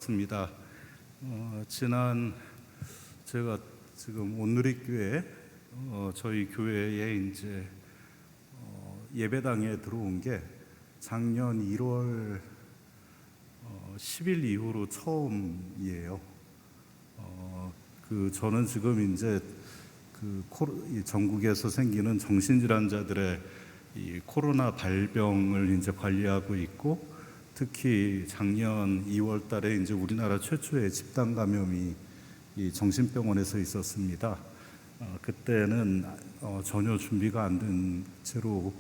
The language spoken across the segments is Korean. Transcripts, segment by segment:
같습니다. 제가 지금 온누리교회 저희 교회에 이제 예배당에 들어온 게 작년 1월 10일 이후로 처음이에요. 저는 지금 이제 이 전국에서 생기는 정신질환자들의 이 코로나 발병을 이제 관리하고 있고, 특히 작년 2월 달에 이제 우리나라 최초의 집단 감염이 이 정신병원에서 있었습니다. 그때는 전혀 준비가 안 된 채로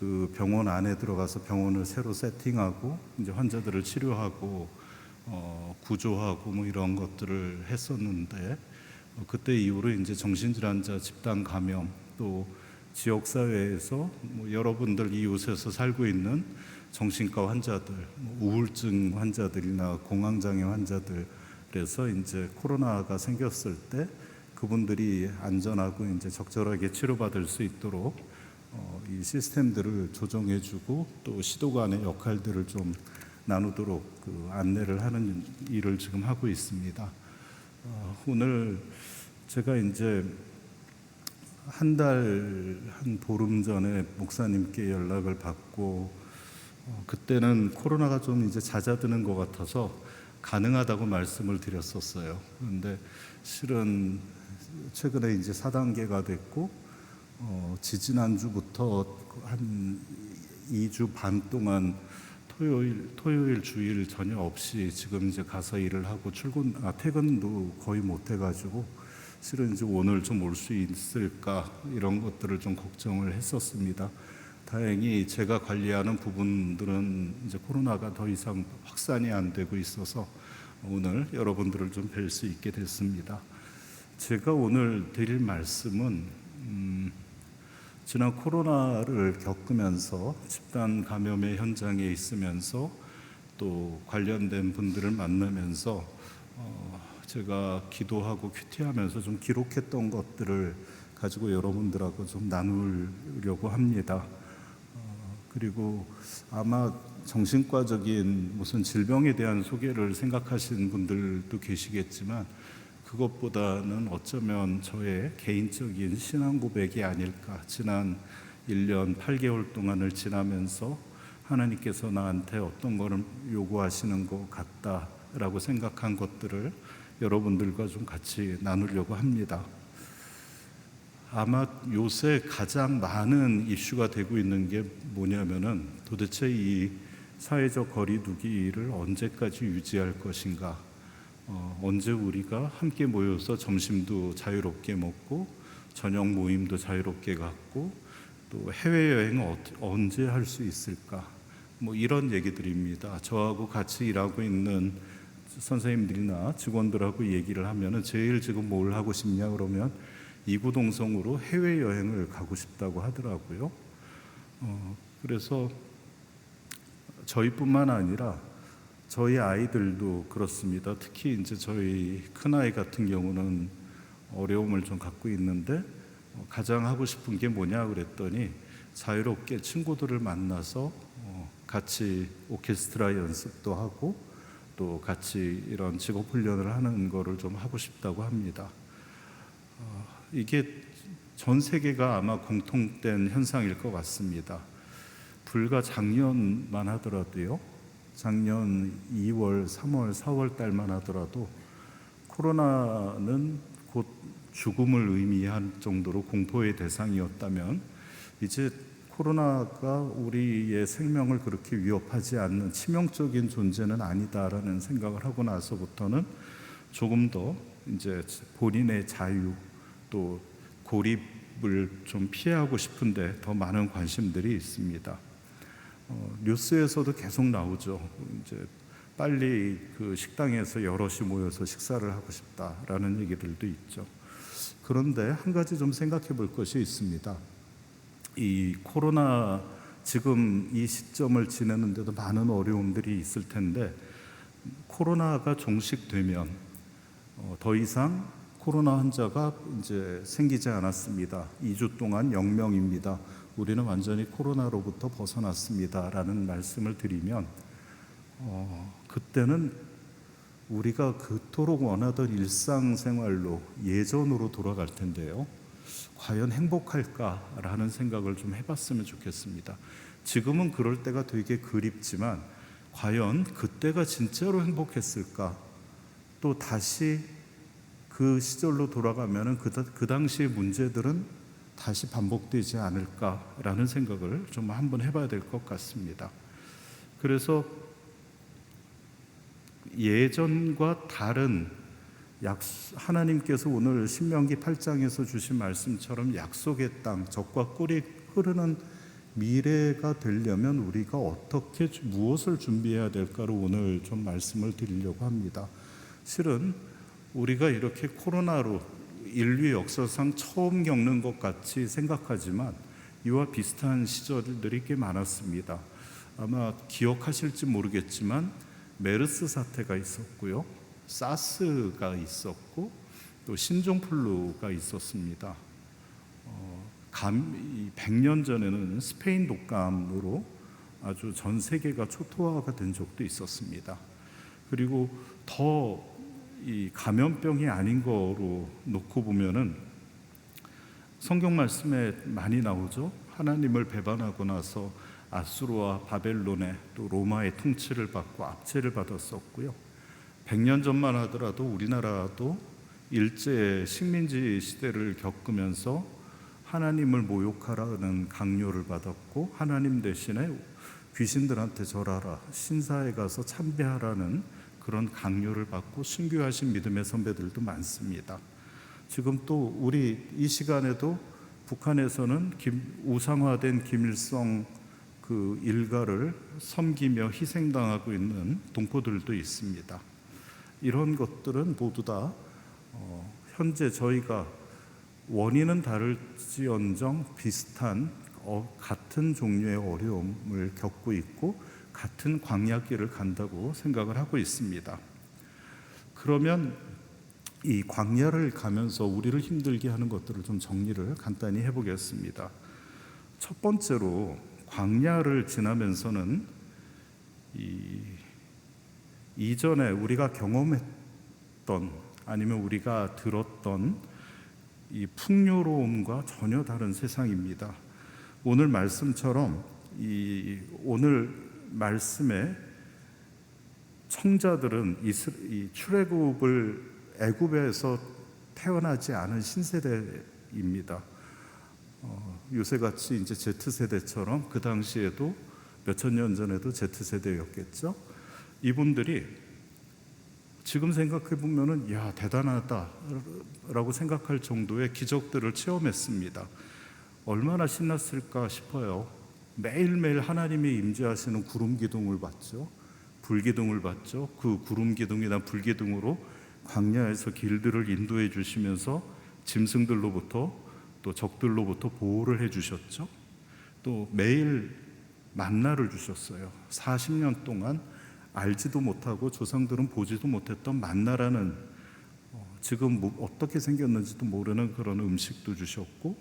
그 병원 안에 들어가서 병원을 새로 세팅하고 이제 환자들을 치료하고 구조하고 뭐 이런 것들을 했었는데, 그때 이후로 이제 정신질환자 집단 감염, 또 지역사회에서 뭐 여러분들 이웃에서 살고 있는 정신과 환자들, 우울증 환자들이나 공황장애 환자들에서 이제 코로나가 생겼을 때 그분들이 안전하고 이제 적절하게 치료받을 수 있도록 이 시스템들을 조정해주고, 또 시도 간의 역할들을 좀 나누도록 안내를 하는 일을 지금 하고 있습니다. 오늘 제가 이제 한 보름 전에 목사님께 연락을 받고, 그때는 코로나가 좀 이제 잦아드는 것 같아서 가능하다고 말씀을 드렸었어요. 그런데 실은 최근에 이제 4단계가 됐고, 지지난주부터 한 2주 반 동안 토요일 주일 전혀 없이 지금 이제 가서 일을 하고 퇴근도 거의 못 해가지고, 실은 이제 오늘 좀 올 수 있을까 이런 것들을 좀 걱정을 했었습니다. 다행히 제가 관리하는 부분들은 이제 코로나가 더 이상 확산이 안 되고 있어서 오늘 여러분들을 좀 뵐 수 있게 됐습니다. 제가 오늘 드릴 말씀은 지난 코로나를 겪으면서 집단 감염의 현장에 있으면서 또 관련된 분들을 만나면서 제가 기도하고 큐티하면서 좀 기록했던 것들을 가지고 여러분들하고 좀 나누려고 합니다. 그리고 아마 정신과적인 무슨 질병에 대한 소개를 생각하시는 분들도 계시겠지만, 그것보다는 어쩌면 저의 개인적인 신앙 고백이 아닐까. 지난 1년 8개월 동안을 지나면서 하나님께서 나한테 어떤 거를 요구하시는 것 같다라고 생각한 것들을 여러분들과 좀 같이 나누려고 합니다. 아마 요새 가장 많은 이슈가 되고 있는 게 뭐냐면은, 도대체 이 사회적 거리두기를 언제까지 유지할 것인가, 언제 우리가 함께 모여서 점심도 자유롭게 먹고 저녁 모임도 자유롭게 갖고 또 해외여행은 언제 할 수 있을까, 뭐 이런 얘기들입니다. 저하고 같이 일하고 있는 선생님들이나 직원들하고 얘기를 하면은 제일 지금 뭘 하고 싶냐 그러면 이구동성으로 해외여행을 가고 싶다고 하더라고요. 그래서 저희뿐만 아니라 저희 아이들도 그렇습니다. 특히 이제 저희 큰아이 같은 경우는 어려움을 좀 갖고 있는데, 가장 하고 싶은 게 뭐냐 그랬더니 자유롭게 친구들을 만나서 같이 오케스트라 연습도 하고 또 같이 이런 직업 훈련을 하는 거를 좀 하고 싶다고 합니다. 이게 전 세계가 아마 공통된 현상일 것 같습니다. 불과 작년만 하더라도요, 작년 2월, 3월, 4월 달만 하더라도 코로나는 곧 죽음을 의미한 정도로 공포의 대상이었다면, 이제 코로나가 우리의 생명을 그렇게 위협하지 않는 치명적인 존재는 아니다라는 생각을 하고 나서부터는 조금 더 이제 본인의 자유, 또 고립을 좀 피하고 싶은데 더 많은 관심들이 있습니다. 뉴스에서도 계속 나오죠. 이제 빨리 그 식당에서 여럿이 모여서 식사를 하고 싶다라는 얘기들도 있죠. 그런데 한 가지 좀 생각해 볼 것이 있습니다. 이 코로나 지금 이 시점을 지내는데도 많은 어려움들이 있을 텐데, 코로나가 종식되면 더 이상 코로나 환자가 이제 생기지 않았습니다. 2주 동안 0명입니다. 우리는 완전히 코로나로부터 벗어났습니다 라는 말씀을 드리면, 그때는 우리가 그토록 원하던 일상생활로 예전으로 돌아갈 텐데요. 과연 행복할까라는 생각을 좀 해봤으면 좋겠습니다. 지금은 그럴 때가 되게 그립지만 과연 그때가 진짜로 행복했을까? 또 다시 그 시절로 돌아가면 그 당시의 문제들은 다시 반복되지 않을까라는 생각을 좀 한번 해봐야 될 것 같습니다. 그래서 예전과 다른 하나님께서 오늘 신명기 8장에서 주신 말씀처럼 약속의 땅, 젖과 꿀이 흐르는 미래가 되려면 우리가 어떻게 무엇을 준비해야 될까를 오늘 좀 말씀을 드리려고 합니다. 실은 우리가 이렇게 코로나로 인류 역사상 처음 겪는 것 같이 생각하지만 이와 비슷한 시절들이 꽤 많았습니다. 아마 기억하실지 모르겠지만 메르스 사태가 있었고요, 사스가 있었고 또 신종플루가 있었습니다. 100년 전에는 스페인 독감으로 아주 전 세계가 초토화가 된 적도 있었습니다. 그리고 더 이 감염병이 아닌 거로 놓고 보면은 성경 말씀에 많이 나오죠. 하나님을 배반하고 나서 아수르와 바벨론의 또 로마의 통치를 받고 압제를 받았었고요. 100년 전만 하더라도 우리나라도 일제 식민지 시대를 겪으면서 하나님을 모욕하라는 강요를 받았고, 하나님 대신에 귀신들한테 절하라, 신사에 가서 참배하라는 그런 강요를 받고 순교하신 믿음의 선배들도 많습니다. 지금 또 우리 이 시간에도 북한에서는 우상화된 김일성 그 일가를 섬기며 희생당하고 있는 동포들도 있습니다. 이런 것들은 모두 다 현재 저희가 원인은 다를지언정 비슷한 같은 종류의 어려움을 겪고 있고 같은 광야길을 간다고 생각을 하고 있습니다. 그러면 이 광야를 가면서 우리를 힘들게 하는 것들을 좀 정리를 간단히 해보겠습니다. 첫 번째로 광야를 지나면서는 이전에 우리가 경험했던 아니면 우리가 들었던 이 풍요로움과 전혀 다른 세상입니다. 오늘 말씀처럼 오늘 말씀에 청자들은 이 출애굽을 애굽에서 태어나지 않은 신세대입니다. 요새같이 이제 Z세대처럼 그 당시에도 몇천 년 전에도 Z세대였겠죠. 이분들이 지금 생각해 보면은 야, 대단하다라고 생각할 정도의 기적들을 체험했습니다. 얼마나 신났을까 싶어요. 매일매일 하나님이 임재하시는 구름 기둥을 봤죠. 불기둥을 봤죠. 그 구름 기둥이나 불기둥으로 광야에서 길들을 인도해 주시면서 짐승들로부터 또 적들로부터 보호를 해 주셨죠. 또 매일 만나를 주셨어요. 40년 동안 알지도 못하고 조상들은 보지도 못했던 만나라는 지금 어떻게 생겼는지도 모르는 그런 음식도 주셨고,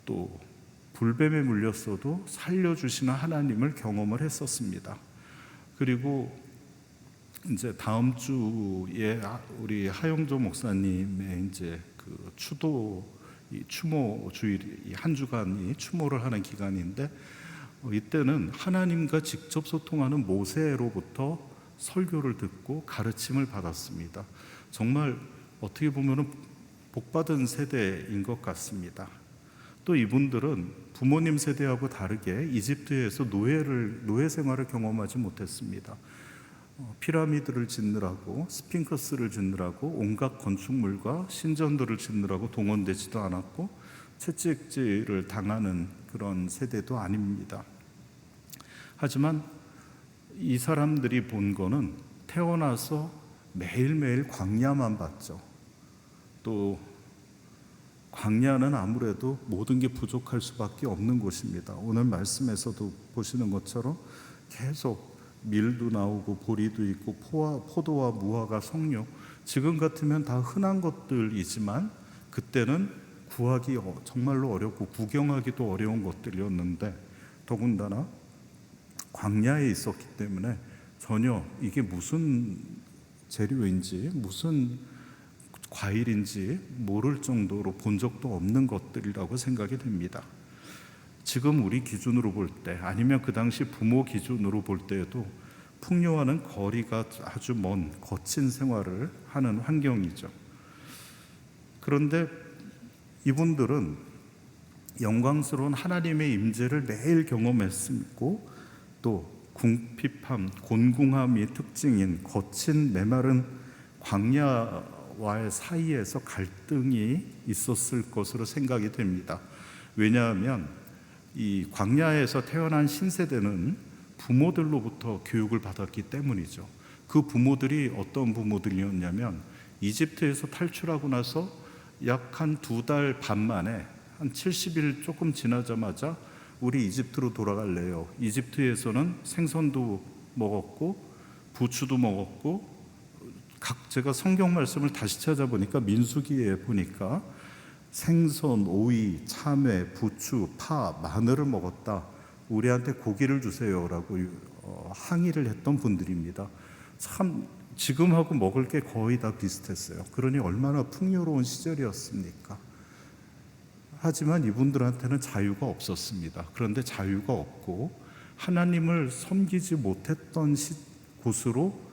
또 불뱀에 물렸어도 살려주시는 하나님을 경험을 했었습니다. 그리고 이제 다음 주에 우리 하영조 목사님의 이제 그 추모 주일 한 주간이 추모를 하는 기간인데, 이때는 하나님과 직접 소통하는 모세로부터 설교를 듣고 가르침을 받았습니다. 정말 어떻게 보면 복받은 세대인 것 같습니다. 또 이분들은 부모님 세대하고 다르게 이집트에서 노예 생활을 경험하지 못했습니다. 피라미드를 짓느라고, 스핑크스를 짓느라고, 온갖 건축물과 신전들을 짓느라고 동원되지도 않았고 채찍질을 당하는 그런 세대도 아닙니다. 하지만 이 사람들이 본 거는 태어나서 매일매일 광야만 봤죠. 또 광야는 아무래도 모든 게 부족할 수밖에 없는 곳입니다. 오늘 말씀에서도 보시는 것처럼 계속 밀도 나오고 보리도 있고 포도와 무화과, 석류, 지금 같으면 다 흔한 것들이지만 그때는 구하기 정말로 어렵고 구경하기도 어려운 것들이었는데, 더군다나 광야에 있었기 때문에 전혀 이게 무슨 재료인지 무슨 과일인지 모를 정도로 본 적도 없는 것들이라고 생각이 됩니다. 지금 우리 기준으로 볼 때, 아니면 그 당시 부모 기준으로 볼 때에도 풍요와는 거리가 아주 먼 거친 생활을 하는 환경이죠. 그런데 이분들은 영광스러운 하나님의 임재를 매일 경험했고, 또 궁핍함, 곤궁함이 특징인 거친 메마른 광야와의 사이에서 갈등이 있었을 것으로 생각이 됩니다. 왜냐하면 이 광야에서 태어난 신세대는 부모들로부터 교육을 받았기 때문이죠. 그 부모들이 어떤 부모들이었냐면, 이집트에서 탈출하고 나서 약 한 2달 반 만에, 한 70일 조금 지나자마자 우리 이집트로 돌아갈래요. 이집트에서는 생선도 먹었고 부추도 먹었고, 제가 성경 말씀을 다시 찾아보니까 민수기에 보니까 생선, 오이, 참외, 부추, 파, 마늘을 먹었다. 우리한테 고기를 주세요라고 항의를 했던 분들입니다. 참 지금하고 먹을 게 거의 다 비슷했어요. 그러니 얼마나 풍요로운 시절이었습니까? 하지만 이분들한테는 자유가 없었습니다. 그런데 자유가 없고 하나님을 섬기지 못했던 곳으로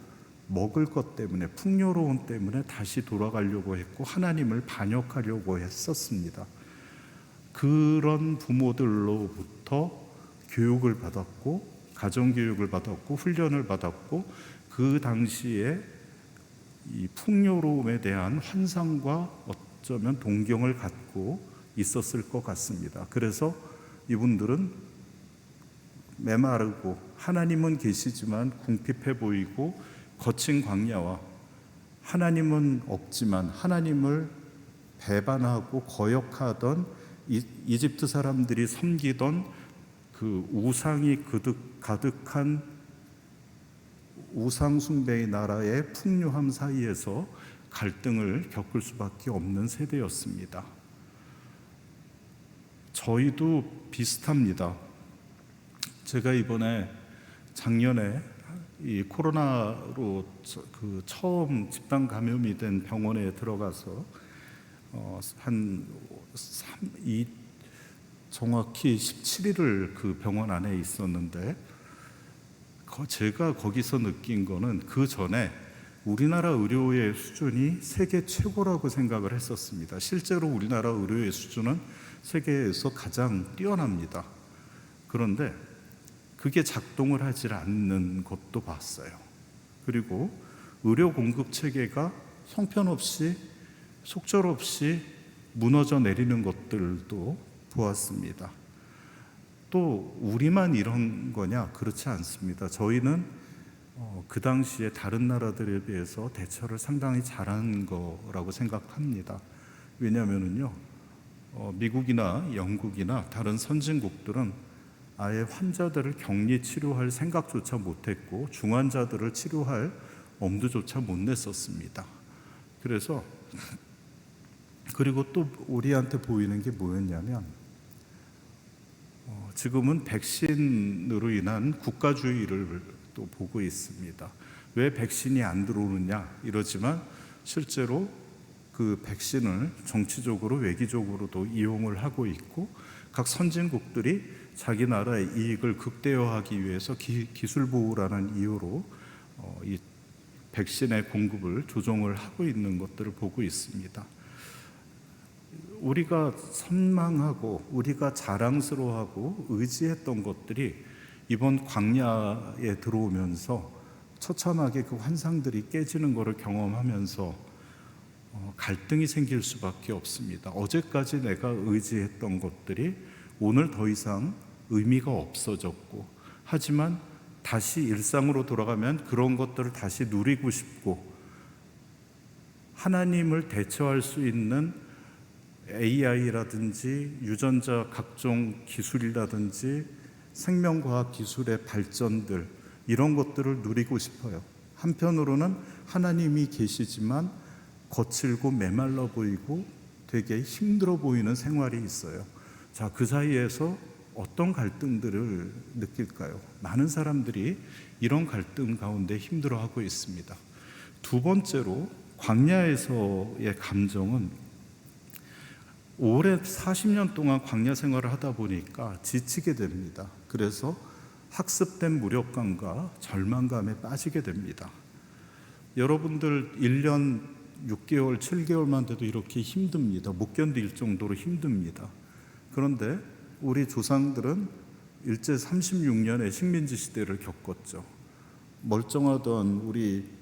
먹을 것 때문에, 풍요로움 때문에 다시 돌아가려고 했고 하나님을 반역하려고 했었습니다. 그런 부모들로부터 교육을 받았고, 가정교육을 받았고, 훈련을 받았고, 그 당시에 이 풍요로움에 대한 환상과 어쩌면 동경을 갖고 있었을 것 같습니다. 그래서 이분들은 메마르고 하나님은 계시지만 궁핍해 보이고 거친 광야와 하나님은 없지만 하나님을 배반하고 거역하던 이집트 사람들이 섬기던 그 우상이 가득한 우상 숭배의 나라의 풍요함 사이에서 갈등을 겪을 수밖에 없는 세대였습니다. 저희도 비슷합니다. 제가 이번에 작년에 이 코로나로 처음 집단 감염이 된 병원에 들어가서 정확히 17일을 그 병원 안에 있었는데, 제가 거기서 느낀 거는 그 전에 우리나라 의료의 수준이 세계 최고라고 생각을 했었습니다. 실제로 우리나라 의료의 수준은 세계에서 가장 뛰어납니다. 그런데 그게 작동을 하지 않는 것도 봤어요. 그리고 의료 공급 체계가 형편없이, 속절없이 무너져 내리는 것들도 보았습니다. 또 우리만 이런 거냐? 그렇지 않습니다. 저희는 그 당시에 다른 나라들에 비해서 대처를 상당히 잘한 거라고 생각합니다. 왜냐하면요, 미국이나 영국이나 다른 선진국들은 아예 환자들을 격리 치료할 생각조차 못했고 중환자들을 치료할 엄두조차 못 냈었습니다. 그리고 또 우리한테 보이는 게 뭐였냐면, 지금은 백신으로 인한 국가주의를 또 보고 있습니다. 왜 백신이 안 들어오느냐 이러지만, 실제로 그 백신을 정치적으로 외교적으로도 이용을 하고 있고, 각 선진국들이 자기 나라의 이익을 극대화하기 위해서 기술 보호라는 이유로 이 백신의 공급을 조정을 하고 있는 것들을 보고 있습니다. 우리가 선망하고 우리가 자랑스러워하고 의지했던 것들이 이번 광야에 들어오면서 처참하게 그 환상들이 깨지는 것을 경험하면서 갈등이 생길 수밖에 없습니다. 어제까지 내가 의지했던 것들이 오늘 더 이상 의미가 없어졌고, 하지만 다시 일상으로 돌아가면 그런 것들을 다시 누리고 싶고, 하나님을 대처할 수 있는 AI라든지 유전자 각종 기술이라든지 생명과학 기술의 발전들, 이런 것들을 누리고 싶어요. 한편으로는 하나님이 계시지만 거칠고 메말라 보이고 되게 힘들어 보이는 생활이 있어요. 자, 그 사이에서 어떤 갈등들을 느낄까요? 많은 사람들이 이런 갈등 가운데 힘들어하고 있습니다. 두 번째로 광야에서의 감정은 오래 40년 동안 광야 생활을 하다 보니까 지치게 됩니다. 그래서 학습된 무력감과 절망감에 빠지게 됩니다. 여러분들 1년 6개월, 7개월만 돼도 이렇게 힘듭니다. 못 견딜 정도로 힘듭니다. 그런데 우리 조상들은 일제 36년의 식민지 시대를 겪었죠. 멀쩡하던 우리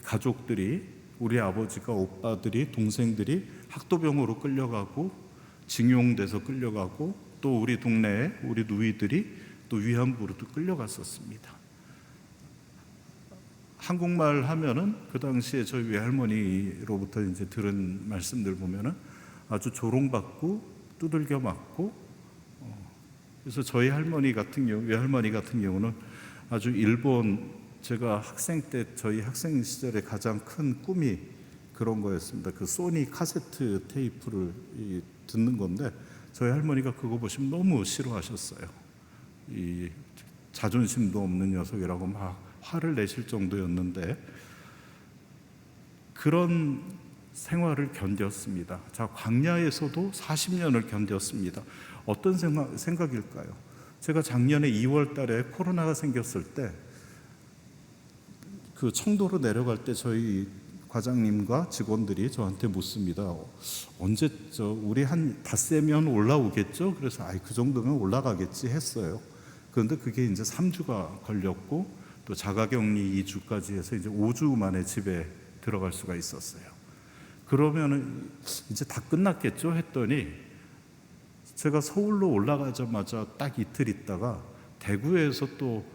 가족들이, 우리 아버지가, 오빠들이, 동생들이 학도병으로 끌려가고 징용돼서 끌려가고, 또 우리 동네에 우리 누이들이 또 위안부로도 끌려갔었습니다. 한국말 하면은 그 당시에 저희 외할머니로부터 이제 들은 말씀들 보면은 아주 조롱받고 두들겨 맞고, 그래서 저희 외할머니 같은 경우는 아주 제가 학생 때, 저희 학생 시절에 가장 큰 꿈이 그런 거였습니다. 그 소니 카세트 테이프를 듣는 건데, 저희 할머니가 그거 보시면 너무 싫어하셨어요. 이 자존심도 없는 녀석이라고 막 화를 내실 정도였는데, 그런 생활을 견뎠습니다. 자, 광야에서도 40년을 견뎠습니다. 어떤 생각일까요? 제가 작년에 2월 달에 코로나가 생겼을 때 그 청도로 내려갈 때 저희 과장님과 직원들이 저한테 묻습니다. 언제 우리 한 닷새면 올라오겠죠? 그래서 그 정도면 올라가겠지 했어요. 그런데 그게 이제 3주가 걸렸고, 또 자가격리 2주까지 해서 이제 5주 만에 집에 들어갈 수가 있었어요. 그러면은 이제 다 끝났겠죠 했더니, 제가 서울로 올라가자마자 딱 이틀 있다가 대구에서 또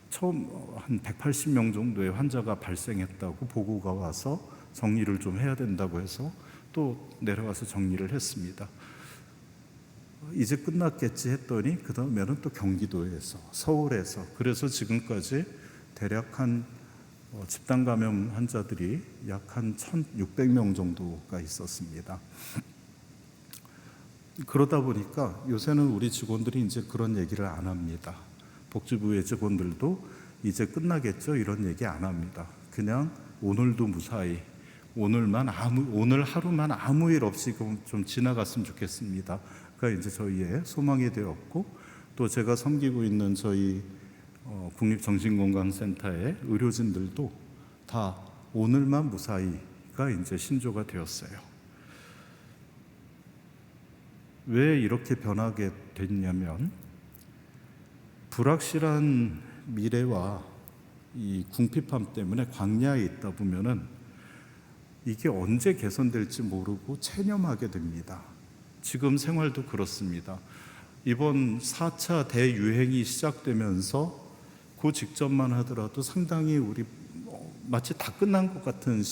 처음 한 180명 정도의 환자가 발생했다고 보고가 와서 정리를 좀 해야 된다고 해서 또 내려와서 정리를 했습니다. 이제 끝났겠지 했더니 그 다음에는 또 경기도에서, 서울에서, 그래서 지금까지 대략 한 집단 감염 환자들이 약 한 1,600명 정도가 있었습니다. 그러다 보니까 요새는 우리 직원들이 이제 그런 얘기를 안 합니다. 복지부의 직원들도 이제 끝나겠죠 이런 얘기 안 합니다. 그냥 오늘도 무사히, 오늘 하루만 아무 일 없이 좀 지나갔으면 좋겠습니다. 그러니까 이제 저희의 소망이 되었고, 또 제가 섬기고 있는 저희 국립정신건강센터의 의료진들도 다 오늘만 무사히가 이제 신조가 되었어요. 왜 이렇게 변하게 됐냐면, 불확실한 미래와 이 궁핍함 때문에 광야에 있다 보면은 이게 언제 개선될지 모르고 체념하게 됩니다. 지금 생활도 그렇습니다. 이번 4차 대유행이 시작되면서 그 직전만 하더라도 상당히 우리 마치 다 끝난 것 같은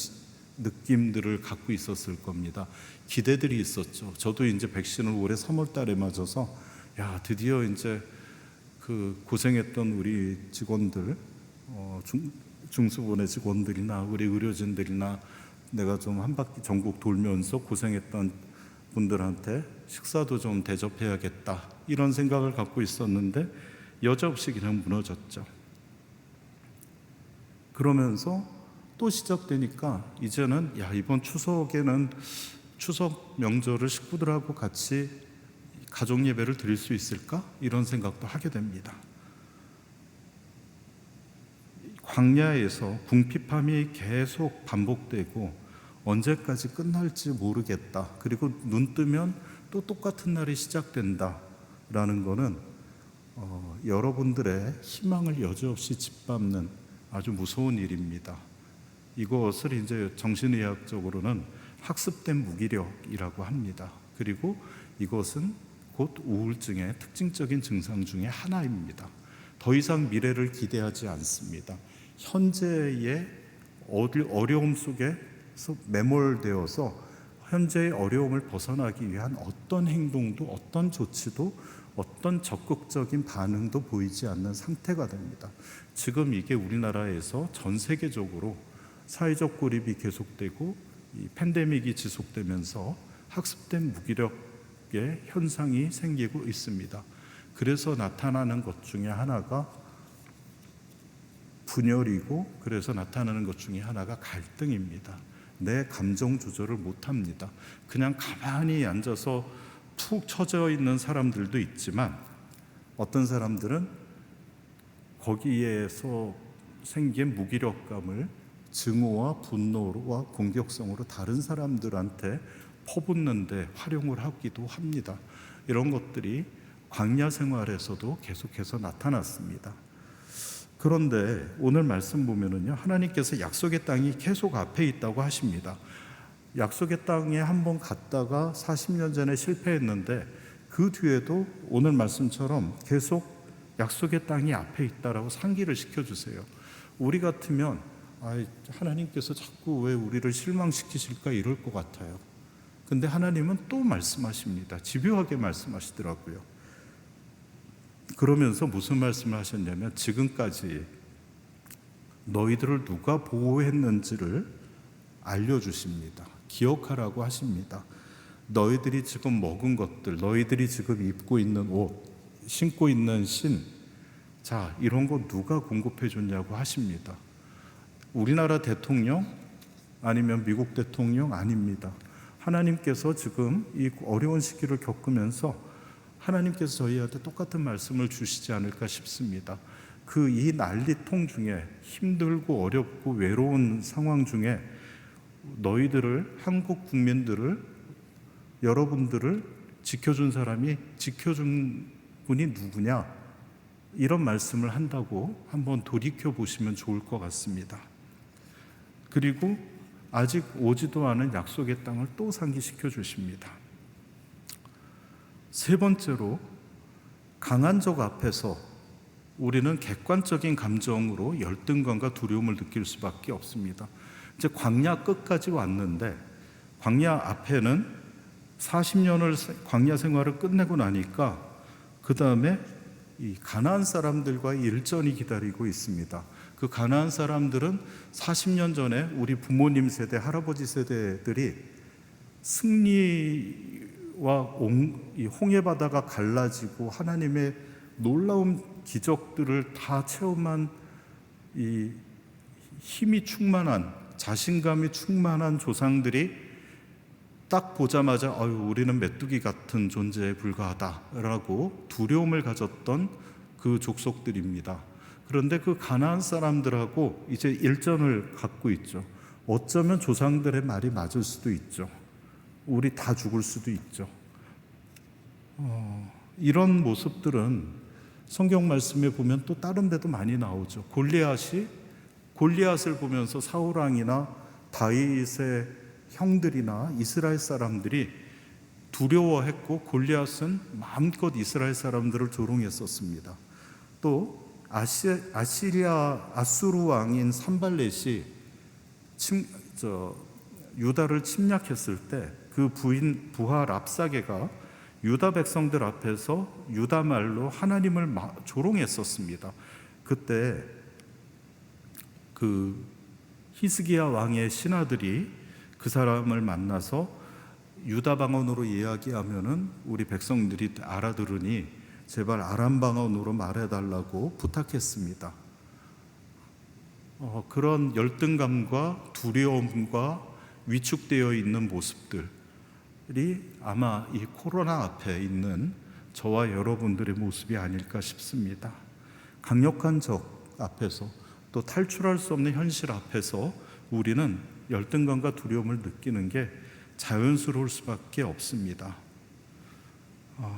느낌들을 갖고 있었을 겁니다. 기대들이 있었죠. 저도 이제 백신을 올해 3월 달에 맞아서 드디어 이제 그 고생했던 우리 직원들, 중수본의 직원들이나 우리 의료진들이나 내가 좀 한 바퀴 전국 돌면서 고생했던 분들한테 식사도 좀 대접해야겠다, 이런 생각을 갖고 있었는데 여지없이 그냥 무너졌죠. 그러면서 또 시작되니까 이제는 이번 추석에는 추석 명절을 식구들하고 같이 가족 예배를 드릴 수 있을까? 이런 생각도 하게 됩니다. 광야에서 궁핍함이 계속 반복되고 언제까지 끝날지 모르겠다, 그리고 눈 뜨면 또 똑같은 날이 시작된다라는 거는 여러분들의 희망을 여지없이 짓밟는 아주 무서운 일입니다. 이것을 이제 정신의학적으로는 학습된 무기력이라고 합니다. 그리고 이것은 곧 우울증의 특징적인 증상 중에 하나입니다. 더 이상 미래를 기대하지 않습니다. 현재의 어려움 속에서 매몰되어서 현재의 어려움을 벗어나기 위한 어떤 행동도, 어떤 조치도, 어떤 적극적인 반응도 보이지 않는 상태가 됩니다. 지금 이게 우리나라에서 전 세계적으로 사회적 고립이 계속되고 이 팬데믹이 지속되면서 학습된 무기력의 현상이 생기고 있습니다. 그래서 나타나는 것 중에 하나가 분열이고, 그래서 나타나는 것 중에 하나가 갈등입니다. 내 감정 조절을 못합니다. 그냥 가만히 앉아서 툭 처져 있는 사람들도 있지만, 어떤 사람들은 거기에서 생긴 무기력감을 증오와 분노와 공격성으로 다른 사람들한테 퍼붓는데 활용을 하기도 합니다. 이런 것들이 광야 생활에서도 계속해서 나타났습니다. 그런데 오늘 말씀 보면은요, 하나님께서 약속의 땅이 계속 앞에 있다고 하십니다. 약속의 땅에 한번 갔다가 40년 전에 실패했는데 그 뒤에도 오늘 말씀처럼 계속 약속의 땅이 앞에 있다라고 상기를 시켜주세요. 우리 같으면 하나님께서 자꾸 왜 우리를 실망시키실까 이럴 것 같아요. 근데 하나님은 또 말씀하십니다. 집요하게 말씀하시더라고요. 그러면서 무슨 말씀을 하셨냐면, 지금까지 너희들을 누가 보호했는지를 알려주십니다. 기억하라고 하십니다. 너희들이 지금 먹은 것들, 너희들이 지금 입고 있는 옷, 신고 있는 신, 자, 이런 거 누가 공급해 줬냐고 하십니다. 우리나라 대통령 아니면 미국 대통령 아닙니다. 하나님께서 지금 이 어려운 시기를 겪으면서 하나님께서 저희한테 똑같은 말씀을 주시지 않을까 싶습니다. 이 난리통 중에, 힘들고 어렵고 외로운 상황 중에 너희들을, 한국 국민들을, 여러분들을 지켜준 사람이, 지켜준 분이 누구냐, 이런 말씀을 한다고 한번 돌이켜 보시면 좋을 것 같습니다. 그리고 아직 오지도 않은 약속의 땅을 또 상기시켜 주십니다. 세 번째로, 강한 적 앞에서 우리는 객관적인 감정으로 열등감과 두려움을 느낄 수밖에 없습니다. 이제 광야 끝까지 왔는데, 광야 앞에는 40년을 광야 생활을 끝내고 나니까 그 다음에 이 가나안 사람들과의 일전이 기다리고 있습니다. 그 가나안 사람들은 40년 전에 우리 부모님 세대, 할아버지 세대들이 승리와 이 홍해 바다가 갈라지고 하나님의 놀라운 기적들을 다 체험한, 이 힘이 충만한, 자신감이 충만한 조상들이 딱 보자마자 우리는 메뚜기 같은 존재에 불과하다라고 두려움을 가졌던 그 족속들입니다. 그런데 그 가나안 사람들하고 이제 일전을 갖고 있죠. 어쩌면 조상들의 말이 맞을 수도 있죠. 우리 다 죽을 수도 있죠. 이런 모습들은 성경 말씀에 보면 또 다른 데도 많이 나오죠. 골리앗을 보면서 사울 왕이나 다윗의 형들이나 이스라엘 사람들이 두려워했고, 골리앗은 마음껏 이스라엘 사람들을 조롱했었습니다. 또 아수르 왕인 산발렛이 유다를 침략했을 때 그 부하 랍사게가 유다 백성들 앞에서 유다 말로 하나님을 조롱했었습니다. 그때 그 히스기야 왕의 신하들이 그 사람을 만나서 유다 방언으로 이야기하면은 우리 백성들이 알아들으니 제발 아람 방언으로 말해달라고 부탁했습니다. 그런 열등감과 두려움과 위축되어 있는 모습들이 아마 이 코로나 앞에 있는 저와 여러분들의 모습이 아닐까 싶습니다. 강력한 적 앞에서, 또 탈출할 수 없는 현실 앞에서 우리는 열등감과 두려움을 느끼는 게 자연스러울 수밖에 없습니다.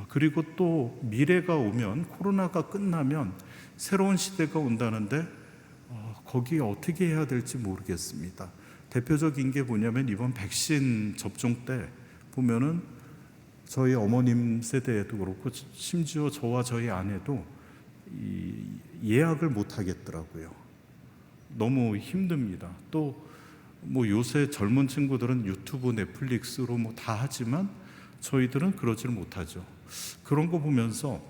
그리고 또 미래가 오면, 코로나가 끝나면 새로운 시대가 온다는데 거기에 어떻게 해야 될지 모르겠습니다. 대표적인 게 뭐냐면, 이번 백신 접종 때 보면은 저희 어머님 세대에도 그렇고 심지어 저와 저희 아내도 예약을 못 하겠더라고요. 너무 힘듭니다. 또 요새 젊은 친구들은 유튜브, 넷플릭스로 다 하지만 저희들은 그러지를 못하죠. 그런 거 보면서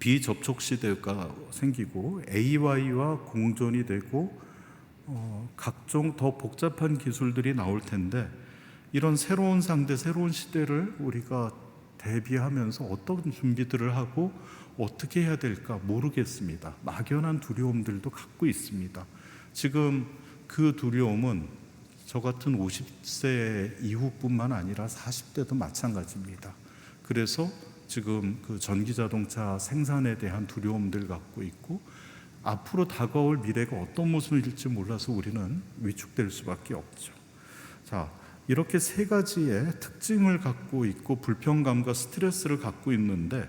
비접촉 시대가 생기고 AI와 공존이 되고 각종 더 복잡한 기술들이 나올 텐데, 이런 새로운 상대, 새로운 시대를 우리가 대비하면서 어떤 준비들을 하고 어떻게 해야 될까 모르겠습니다. 막연한 두려움들도 갖고 있습니다. 지금 그 두려움은 저 같은 50세 이후뿐만 아니라 40대도 마찬가지입니다. 그래서 지금 그 전기자동차 생산에 대한 두려움들 갖고 있고, 앞으로 다가올 미래가 어떤 모습일지 몰라서 우리는 위축될 수밖에 없죠. 자, 이렇게 세 가지의 특징을 갖고 있고 불편감과 스트레스를 갖고 있는데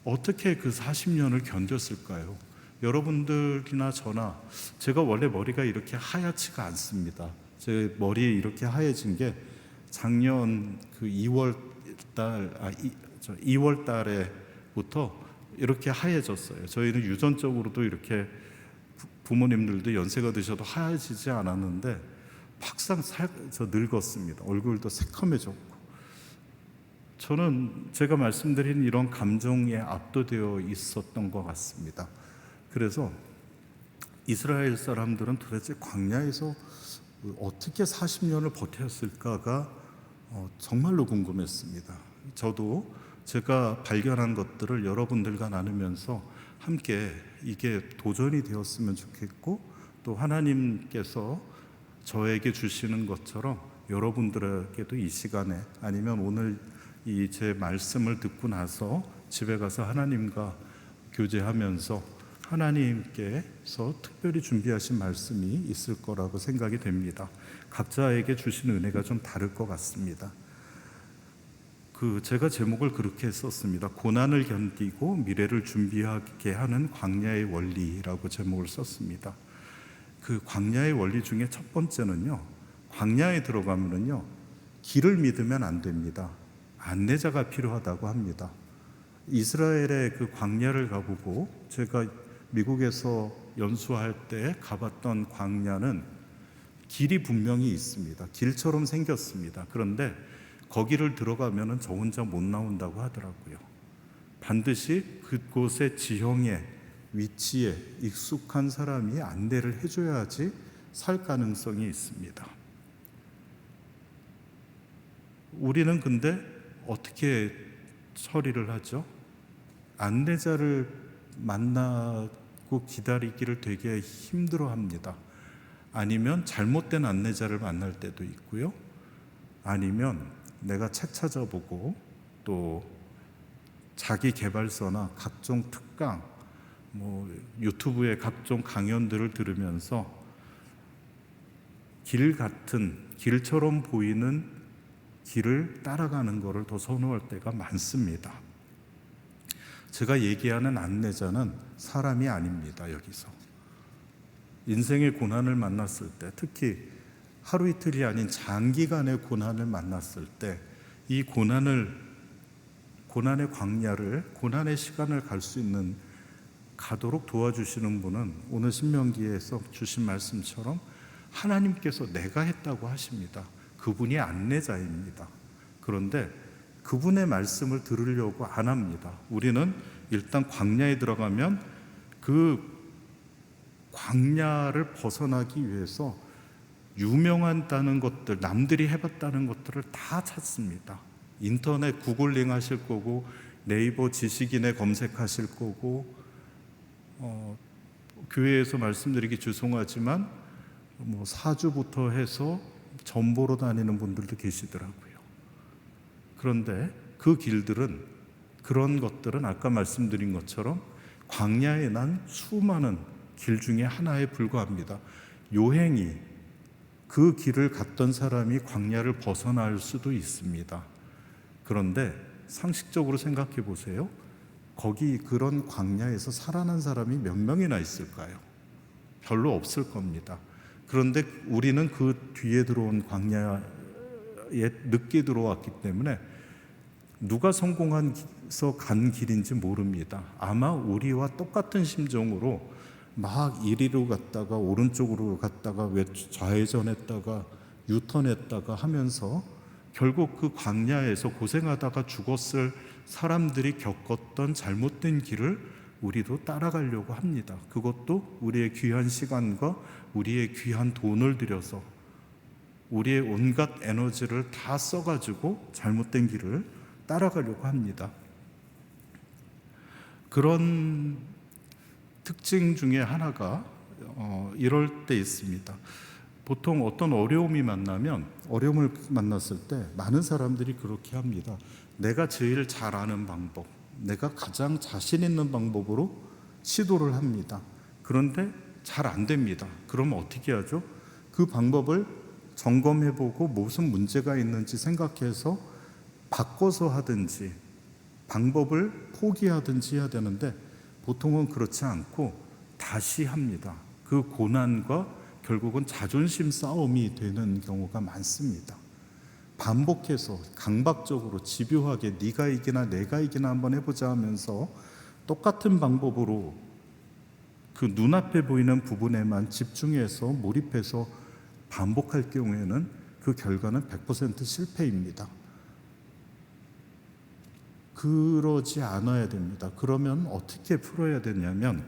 어떻게 그 40년을 견뎠을까요? 여러분들이나 저나, 제가 원래 머리가 이렇게 하얗지가 않습니다. 제 머리 이렇게 하얘진 게 작년 그 2월 달에부터 이렇게 하얘졌어요. 저희는 유전적으로도 이렇게 부모님들도 연세가 드셔도 하얘지지 않았는데 막상 저 늙었습니다. 얼굴도 새카매졌고. 저는 제가 말씀드린 이런 감정에 압도되어 있었던 것 같습니다. 그래서 이스라엘 사람들은 도대체 광야에서 어떻게 40년을 버텼을까가 정말로 궁금했습니다. 저도 제가 발견한 것들을 여러분들과 나누면서 함께 이게 도전이 되었으면 좋겠고, 또 하나님께서 저에게 주시는 것처럼 여러분들에게도 이 시간에, 아니면 오늘 이 제 말씀을 듣고 나서 집에 가서 하나님과 교제하면서 하나님께서 특별히 준비하신 말씀이 있을 거라고 생각이 됩니다. 각자에게 주신 은혜가 좀 다를 것 같습니다. 제가 제목을 그렇게 썼습니다. 고난을 견디고 미래를 준비하게 하는 광야의 원리라고 제목을 썼습니다. 그 광야의 원리 중에 첫 번째는요, 광야에 들어가면은요, 길을 믿으면 안 됩니다. 안내자가 필요하다고 합니다. 이스라엘의 그 광야를 가보고, 제가 미국에서 연수할 때 가봤던 광야는 길이 분명히 있습니다. 길처럼 생겼습니다. 그런데 거기를 들어가면은 저 혼자 못 나온다고 하더라고요. 반드시 그곳의 지형에, 위치에 익숙한 사람이 안내를 해줘야지 살 가능성이 있습니다. 우리는 근데 어떻게 처리를 하죠? 안내자를 만나고 기다리기를 되게 힘들어합니다. 아니면 잘못된 안내자를 만날 때도 있고요. 아니면 내가 책 찾아보고 또 자기 개발서나 각종 특강, 유튜브의 각종 강연들을 들으면서 길처럼 보이는 길을 따라가는 것을 더 선호할 때가 많습니다. 제가 얘기하는 안내자는 사람이 아닙니다. 여기서 인생의 고난을 만났을 때, 특히 하루 이틀이 아닌 장기간의 고난을 만났을 때, 이 고난의 광야를, 고난의 시간을 갈 수 있는, 가도록 도와주시는 분은 오늘 신명기에서 주신 말씀처럼 하나님께서 내가 했다고 하십니다. 그분이 안내자입니다. 그런데 그분의 말씀을 들으려고 안 합니다. 우리는 일단 광야에 들어가면 그 광야를 벗어나기 위해서 유명하다는 것들, 남들이 해봤다는 것들을 다 찾습니다. 인터넷 구글링 하실 거고, 네이버 지식인에 검색하실 거고, 교회에서 말씀드리기 죄송하지만 사주부터 해서 전보로 다니는 분들도 계시더라고요. 그런데 그 길들은, 그런 것들은 아까 말씀드린 것처럼 광야에 난 수많은 길 중에 하나에 불과합니다. 요행이, 그 길을 갔던 사람이 광야를 벗어날 수도 있습니다. 그런데 상식적으로 생각해 보세요. 그런 광야에서 살아난 사람이 몇 명이나 있을까요? 별로 없을 겁니다. 그런데 우리는 그 뒤에 들어온 광야에 늦게 들어왔기 때문에 누가 성공해서 간 길인지 모릅니다. 아마 우리와 똑같은 심정으로 막 이리로 갔다가 오른쪽으로 갔다가 좌회전했다가 유턴했다가 하면서 결국 그 광야에서 고생하다가 죽었을 사람들이 겪었던 잘못된 길을 우리도 따라가려고 합니다. 그것도 우리의 귀한 시간과 우리의 귀한 돈을 들여서, 우리의 온갖 에너지를 다 써가지고 잘못된 길을 따라가려고 합니다. 그런 특징 중에 하나가 이럴 때 있습니다. 보통 어떤 어려움을 만났을 때 많은 사람들이 그렇게 합니다. 내가 제일 잘 아는 방법, 내가 가장 자신 있는 방법으로 시도를 합니다. 그런데 잘 안 됩니다. 그러면 어떻게 하죠? 그 방법을 점검해보고 무슨 문제가 있는지 생각해서 바꿔서 하든지 방법을 포기하든지 해야 되는데 보통은 그렇지 않고 다시 합니다. 그 고난과 결국은 자존심 싸움이 되는 경우가 많습니다. 반복해서 강박적으로 집요하게 네가 이기나 내가 이기나 한번 해보자 하면서 똑같은 방법으로 그 눈앞에 보이는 부분에만 집중해서 몰입해서 반복할 경우에는 그 결과는 100% 실패입니다. 그러지 않아야 됩니다. 그러면 어떻게 풀어야 되냐면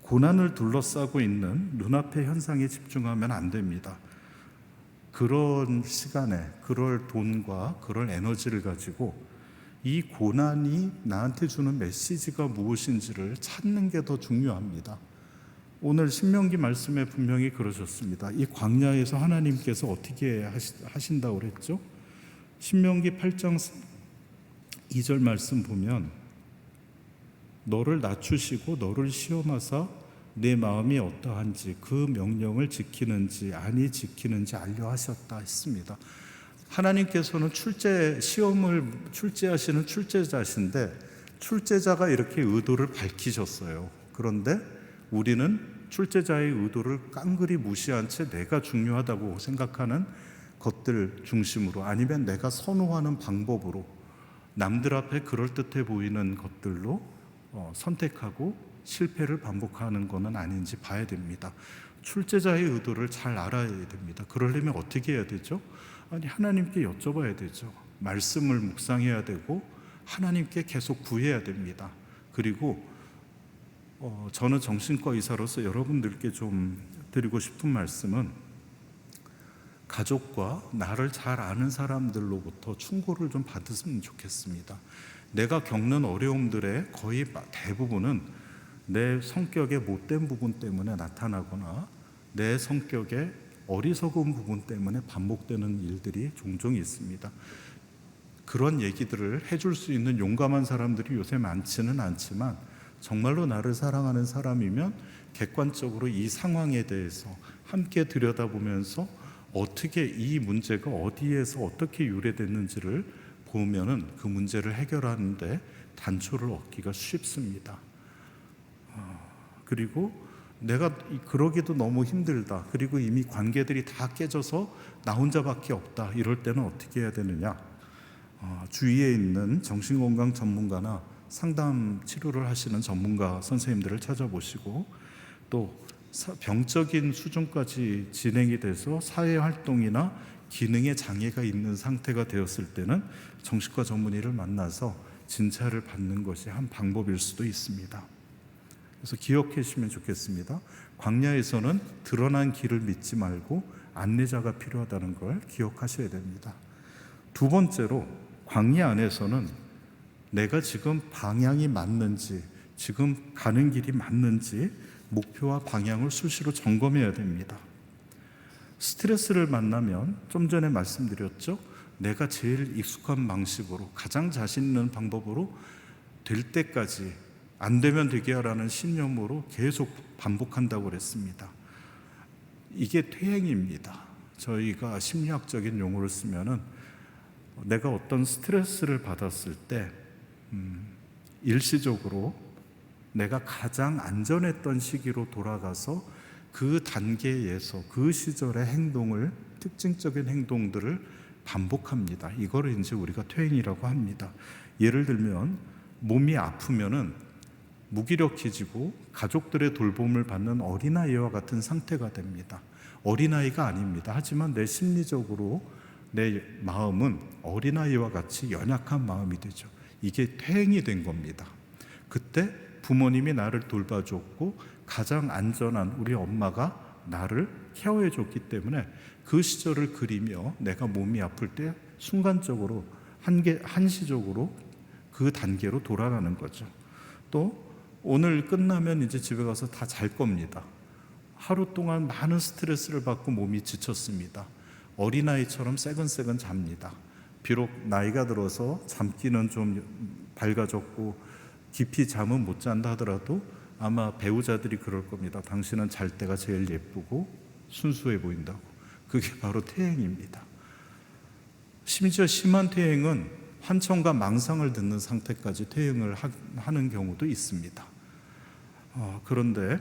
고난을 둘러싸고 있는 눈앞의 현상에 집중하면 안 됩니다. 그런 시간에 그럴 돈과 그럴 에너지를 가지고 이 고난이 나한테 주는 메시지가 무엇인지를 찾는 게 더 중요합니다. 오늘 신명기 말씀에 분명히 그러셨습니다. 이 광야에서 하나님께서 어떻게 하신다고 그랬죠? 신명기 8장 2절 말씀 보면 너를 낮추시고 너를 시험하사 내 마음이 어떠한지 그 명령을 지키는지 아니 지키는지 알려 하셨다 했습니다. 하나님께서는 시험을 출제하시는 출제자신데 출제자가 이렇게 의도를 밝히셨어요. 그런데 우리는 출제자의 의도를 깡그리 무시한 채 내가 중요하다고 생각하는 것들 중심으로 아니면 내가 선호하는 방법으로 남들 앞에 그럴듯해 보이는 것들로 선택하고 실패를 반복하는 것은 아닌지 봐야 됩니다. 출제자의 의도를 잘 알아야 됩니다. 그러려면 어떻게 해야 되죠? 하나님께 여쭤봐야 되죠. 말씀을 묵상해야 되고 하나님께 계속 구해야 됩니다. 그리고 저는 정신과 의사로서 여러분들께 좀 드리고 싶은 말씀은 가족과 나를 잘 아는 사람들로부터 충고를 좀 받으면 좋겠습니다. 내가 겪는 어려움들의 거의 대부분은 내 성격의 못된 부분 때문에 나타나거나 내 성격의 어리석은 부분 때문에 반복되는 일들이 종종 있습니다. 그런 얘기들을 해줄 수 있는 용감한 사람들이 요새 많지는 않지만 정말로 나를 사랑하는 사람이면 객관적으로 이 상황에 대해서 함께 들여다보면서 어떻게 이 문제가 어디에서 어떻게 유래됐는지를 보면은 그 문제를 해결하는데 단초를 얻기가 쉽습니다. 그리고 내가 그러기도 너무 힘들다. 그리고 이미 관계들이 다 깨져서 나 혼자밖에 없다. 이럴 때는 어떻게 해야 되느냐? 주위에 있는 정신건강 전문가나 상담 치료를 하시는 전문가 선생님들을 찾아보시고 또 병적인 수준까지 진행이 돼서 사회활동이나 기능에 장애가 있는 상태가 되었을 때는 정신과 전문의를 만나서 진찰을 받는 것이 한 방법일 수도 있습니다. 그래서 기억해 주시면 좋겠습니다. 광야에서는 드러난 길을 믿지 말고 안내자가 필요하다는 걸 기억하셔야 됩니다. 두 번째로 광야 안에서는 내가 지금 방향이 맞는지 지금 가는 길이 맞는지 목표와 방향을 수시로 점검해야 됩니다. 스트레스를 만나면 좀 전에 말씀드렸죠. 내가 제일 익숙한 방식으로 가장 자신 있는 방법으로 될 때까지 안 되면 되게 하라는 신념으로 계속 반복한다고 그랬습니다. 이게 퇴행입니다. 저희가 심리학적인 용어를 쓰면은 내가 어떤 스트레스를 받았을 때 일시적으로 내가 가장 안전했던 시기로 돌아가서 그 단계에서 그 시절의 행동을 특징적인 행동들을 반복합니다. 이거를 이제 우리가 퇴행이라고 합니다. 예를 들면 몸이 아프면은 무기력해지고 가족들의 돌봄을 받는 어린아이와 같은 상태가 됩니다. 어린아이가 아닙니다. 하지만 내 심리적으로 내 마음은 어린아이와 같이 연약한 마음이 되죠. 이게 퇴행이 된 겁니다. 그때 부모님이 나를 돌봐줬고 가장 안전한 우리 엄마가 나를 케어해줬기 때문에 그 시절을 그리며 내가 몸이 아플 때 순간적으로 한시적으로 그 단계로 돌아가는 거죠. 또 오늘 끝나면 이제 집에 가서 다 잘 겁니다. 하루 동안 많은 스트레스를 받고 몸이 지쳤습니다. 어린아이처럼 새근새근 잡니다. 비록 나이가 들어서 잠기는 좀 밝아졌고 깊이 잠은 못 잔다 하더라도 아마 배우자들이 그럴 겁니다. 당신은 잘 때가 제일 예쁘고 순수해 보인다고. 그게 바로 퇴행입니다. 심지어 심한 퇴행은 환청과 망상을 듣는 상태까지 퇴행을 하는 경우도 있습니다. 그런데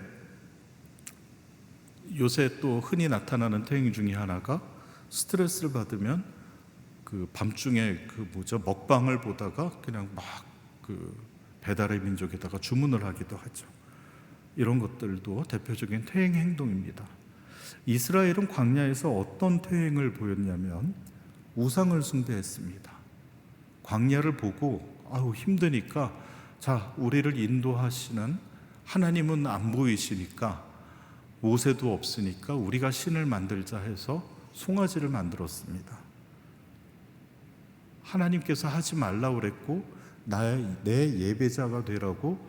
요새 또 흔히 나타나는 퇴행 중에 하나가 스트레스를 받으면 그 밤중에 먹방을 보다가 그냥 막 배달의 민족에다가 주문을 하기도 하죠. 이런 것들도 대표적인 퇴행 행동입니다. 이스라엘은 광야에서 어떤 퇴행을 보였냐면 우상을 숭배했습니다. 광야를 보고 힘드니까 자, 우리를 인도하시는 하나님은 안 보이시니까 모세도 없으니까 우리가 신을 만들자 해서 송아지를 만들었습니다. 하나님께서 하지 말라고 그랬고 내 예배자가 되라고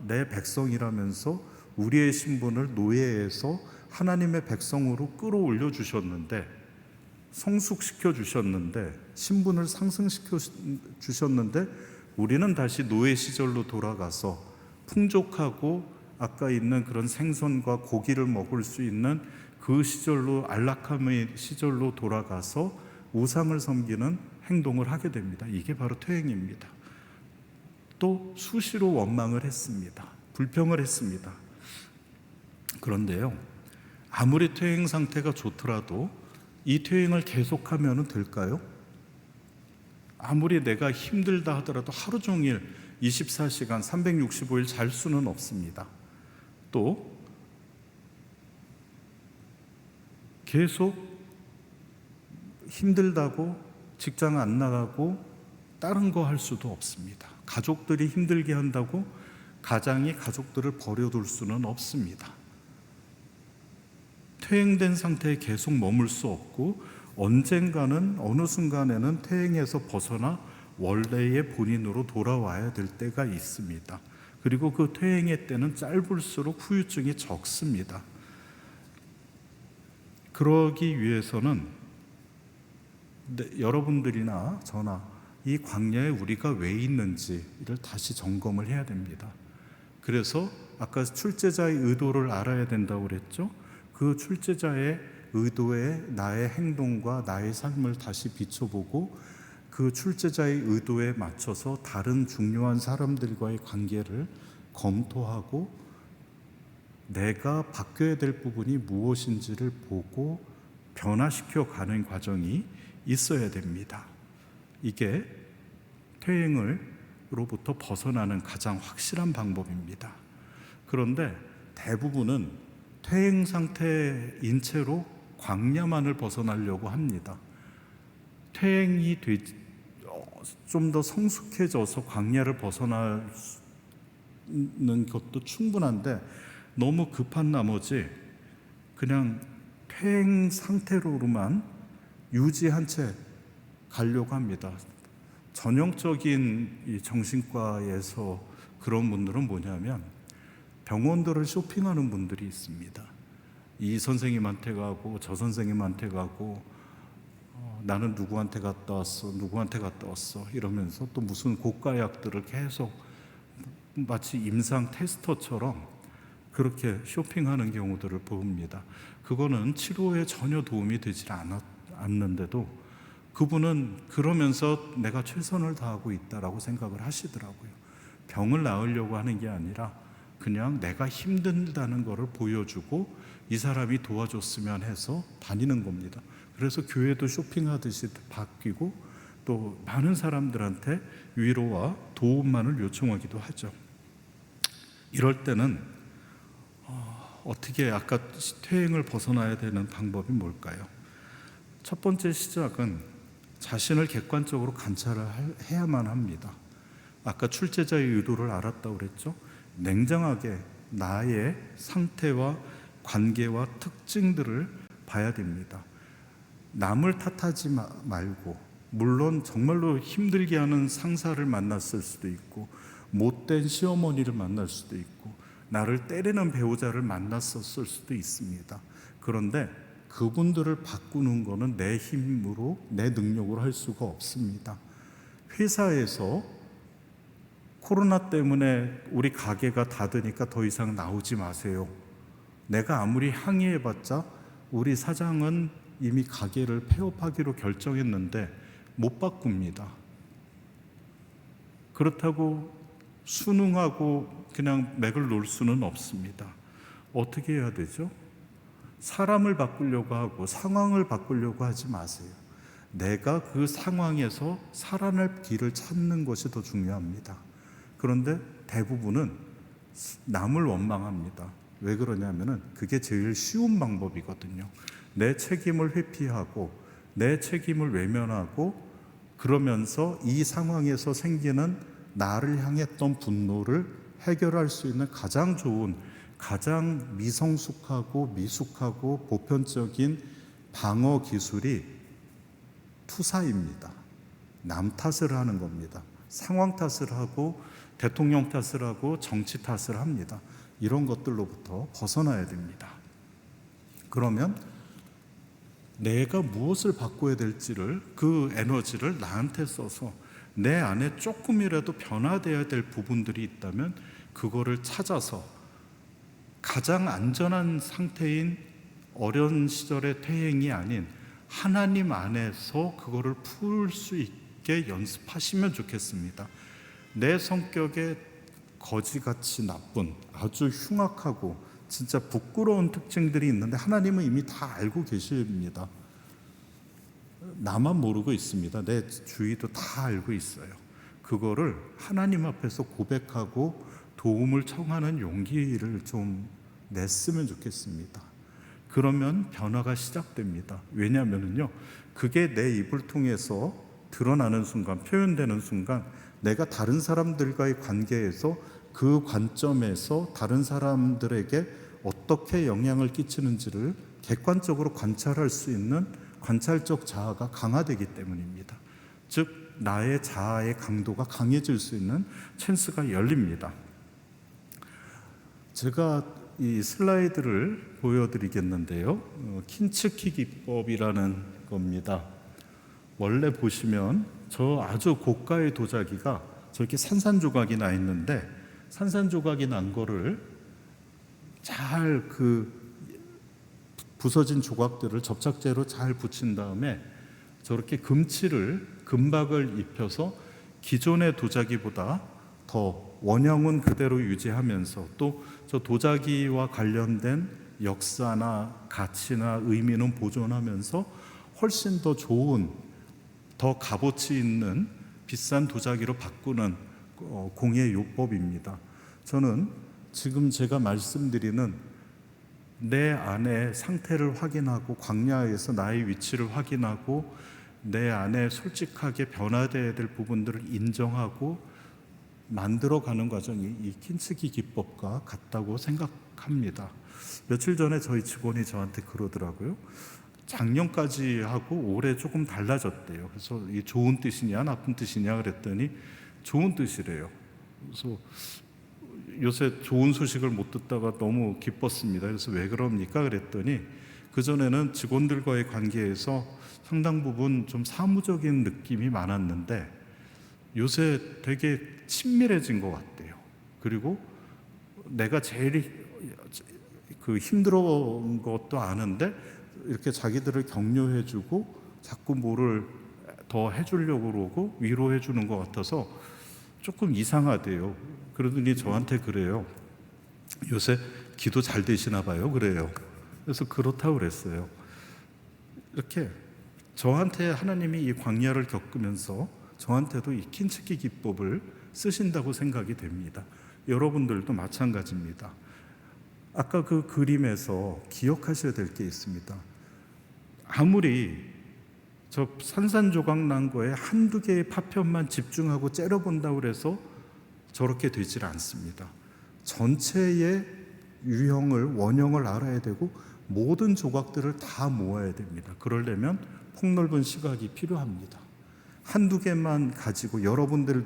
내 백성이라면서 우리의 신분을 노예에서 하나님의 백성으로 끌어올려 주셨는데, 성숙시켜 주셨는데, 신분을 상승시켜 주셨는데 우리는 다시 노예 시절로 돌아가서 풍족하고 아까 있는 그런 생선과 고기를 먹을 수 있는 그 시절로, 안락함의 시절로 돌아가서 우상을 섬기는 행동을 하게 됩니다. 이게 바로 퇴행입니다. 또 수시로 원망을 했습니다. 불평을 했습니다. 그런데요, 아무리 퇴행 상태가 좋더라도 이 퇴행을 계속하면 될까요? 아무리 내가 힘들다 하더라도 하루 종일 24시간 365일 잘 수는 없습니다. 또 계속 힘들다고 직장 안 나가고 다른 거 할 수도 없습니다. 가족들이 힘들게 한다고 가장이 가족들을 버려둘 수는 없습니다. 퇴행된 상태에 계속 머물 수 없고 언젠가는, 어느 순간에는 퇴행에서 벗어나 원래의 본인으로 돌아와야 될 때가 있습니다. 그리고 그 퇴행의 때는 짧을수록 후유증이 적습니다. 그러기 위해서는 여러분들이나 저나 이 광야에 우리가 왜 있는지를 다시 점검을 해야 됩니다. 그래서 아까 출제자의 의도를 알아야 된다고 그랬죠. 그 출제자의 의도에 나의 행동과 나의 삶을 다시 비춰보고 그 출제자의 의도에 맞춰서 다른 중요한 사람들과의 관계를 검토하고 내가 바뀌어야 될 부분이 무엇인지를 보고 변화시켜 가는 과정이 있어야 됩니다. 이게 퇴행으로부터 벗어나는 가장 확실한 방법입니다. 그런데 대부분은 퇴행 상태인 채로 광야만을 벗어나려고 합니다. 퇴행이 좀 더 성숙해져서 광야를 벗어나는 것도 충분한데 너무 급한 나머지 그냥 퇴행 상태로만 유지한 채 가려고 합니다. 전형적인 이 정신과에서 그런 분들은 뭐냐면 병원들을 쇼핑하는 분들이 있습니다. 이 선생님한테 가고 저 선생님한테 가고 나는 누구한테 갔다 왔어, 누구한테 갔다 왔어 이러면서 또 무슨 고가약들을 계속 마치 임상 테스터처럼 그렇게 쇼핑하는 경우들을 봅니다. 그거는 치료에 전혀 도움이 되지 않는데도 그분은 그러면서 내가 최선을 다하고 있다라고 생각을 하시더라고요. 병을 나으려고 하는 게 아니라 그냥 내가 힘들다는 것을 보여주고 이 사람이 도와줬으면 해서 다니는 겁니다. 그래서 교회도 쇼핑하듯이 바뀌고 또 많은 사람들한테 위로와 도움만을 요청하기도 하죠. 이럴 때는 어떻게 아까 퇴행을 벗어나야 되는 방법이 뭘까요? 첫 번째 시작은 자신을 객관적으로 관찰을 해야만 합니다. 아까 출제자의 의도를 알았다고 그랬죠? 냉정하게 나의 상태와 관계와 특징들을 봐야 됩니다. 남을 탓하지 말고 물론 정말로 힘들게 하는 상사를 만났을 수도 있고, 못된 시어머니를 만날 수도 있고, 나를 때리는 배우자를 만났었을 수도 있습니다. 그런데 그분들을 바꾸는 거는 내 힘으로, 내 능력으로 할 수가 없습니다. 회사에서 코로나 때문에 우리 가게가 닫으니까 더 이상 나오지 마세요. 내가 아무리 항의해봤자 우리 사장은 이미 가게를 폐업하기로 결정했는데 못 바꿉니다. 그렇다고 순응하고 그냥 맥을 놓을 수는 없습니다. 어떻게 해야 되죠? 사람을 바꾸려고 하고 상황을 바꾸려고 하지 마세요. 내가 그 상황에서 살아날 길을 찾는 것이 더 중요합니다. 그런데 대부분은 남을 원망합니다. 왜 그러냐면은 그게 제일 쉬운 방법이거든요. 내 책임을 회피하고 내 책임을 외면하고, 그러면서 이 상황에서 생기는 나를 향했던 분노를 해결할 수 있는 가장 좋은, 가장 미성숙하고 미숙하고 보편적인 방어 기술이 투사입니다. 남 탓을 하는 겁니다. 상황 탓을 하고 대통령 탓을 하고 정치 탓을 합니다. 이런 것들로부터 벗어나야 됩니다. 그러면 내가 무엇을 바꿔야 될지를, 그 에너지를 나한테 써서 내 안에 조금이라도 변화되어야 될 부분들이 있다면 그거를 찾아서 가장 안전한 상태인 어려운 시절의 퇴행이 아닌 하나님 안에서 그거를 풀 수 있게 연습하시면 좋겠습니다. 내 성격에 거지같이 나쁜, 아주 흉악하고 진짜 부끄러운 특징들이 있는데 하나님은 이미 다 알고 계십니다. 나만 모르고 있습니다. 내 주위도 다 알고 있어요. 그거를 하나님 앞에서 고백하고 도움을 청하는 용기를 좀 냈으면 좋겠습니다. 그러면 변화가 시작됩니다. 왜냐하면요, 그게 내 입을 통해서 드러나는 순간, 표현되는 순간, 내가 다른 사람들과의 관계에서 그 관점에서 다른 사람들에게 어떻게 영향을 끼치는지를 객관적으로 관찰할 수 있는 관찰적 자아가 강화되기 때문입니다. 즉, 나의 자아의 강도가 강해질 수 있는 찬스가 열립니다. 제가 이 슬라이드를 보여드리겠는데요. 킨츠키 기법이라는 겁니다. 원래 보시면 저 아주 고가의 도자기가 저렇게 산산조각이 나 있는데, 산산조각이 난 거를 잘 부서진 조각들을 접착제로 잘 붙인 다음에 저렇게 금박을 입혀서 기존의 도자기보다 더 원형은 그대로 유지하면서 또 저 도자기와 관련된 역사나 가치나 의미는 보존하면서 훨씬 더 좋은, 더 값어치 있는 비싼 도자기로 바꾸는 공예 요법입니다. 저는 지금 제가 말씀드리는 내 안의 상태를 확인하고 광야에서 나의 위치를 확인하고 내 안에 솔직하게 변화되어야 될 부분들을 인정하고 만들어가는 과정이 이 킨츠키 기법과 같다고 생각합니다. 며칠 전에 저희 직원이 저한테 그러더라고요. 작년까지 하고 올해 조금 달라졌대요. 그래서 이게 좋은 뜻이냐 나쁜 뜻이냐 그랬더니 좋은 뜻이래요. 그래서 요새 좋은 소식을 못 듣다가 너무 기뻤습니다. 그래서 왜 그럽니까? 그랬더니 그전에는 직원들과의 관계에서 상당 부분 좀 사무적인 느낌이 많았는데 요새 되게 친밀해진 것 같대요. 그리고 내가 제일 힘들어온 것도 아는데 이렇게 자기들을 격려해주고 자꾸 뭐를 더 해주려고 그러고 위로해주는 것 같아서 조금 이상하대요. 그러더니 저한테 그래요. 요새 기도 잘 되시나 봐요. 그래요. 그래서 그렇다고 그랬어요. 이렇게 저한테 하나님이 이 광야를 겪으면서 저한테도 이 킨츠키 기법을 쓰신다고 생각이 됩니다. 여러분들도 마찬가지입니다. 아까 그 그림에서 기억하셔야 될 게 있습니다. 아무리 저 산산조각 난 거에 한두 개의 파편만 집중하고 째려본다고 해서 저렇게 되질 않습니다. 전체의 유형을, 원형을 알아야 되고 모든 조각들을 다 모아야 됩니다. 그러려면 폭넓은 시각이 필요합니다. 한두 개만 가지고 여러분들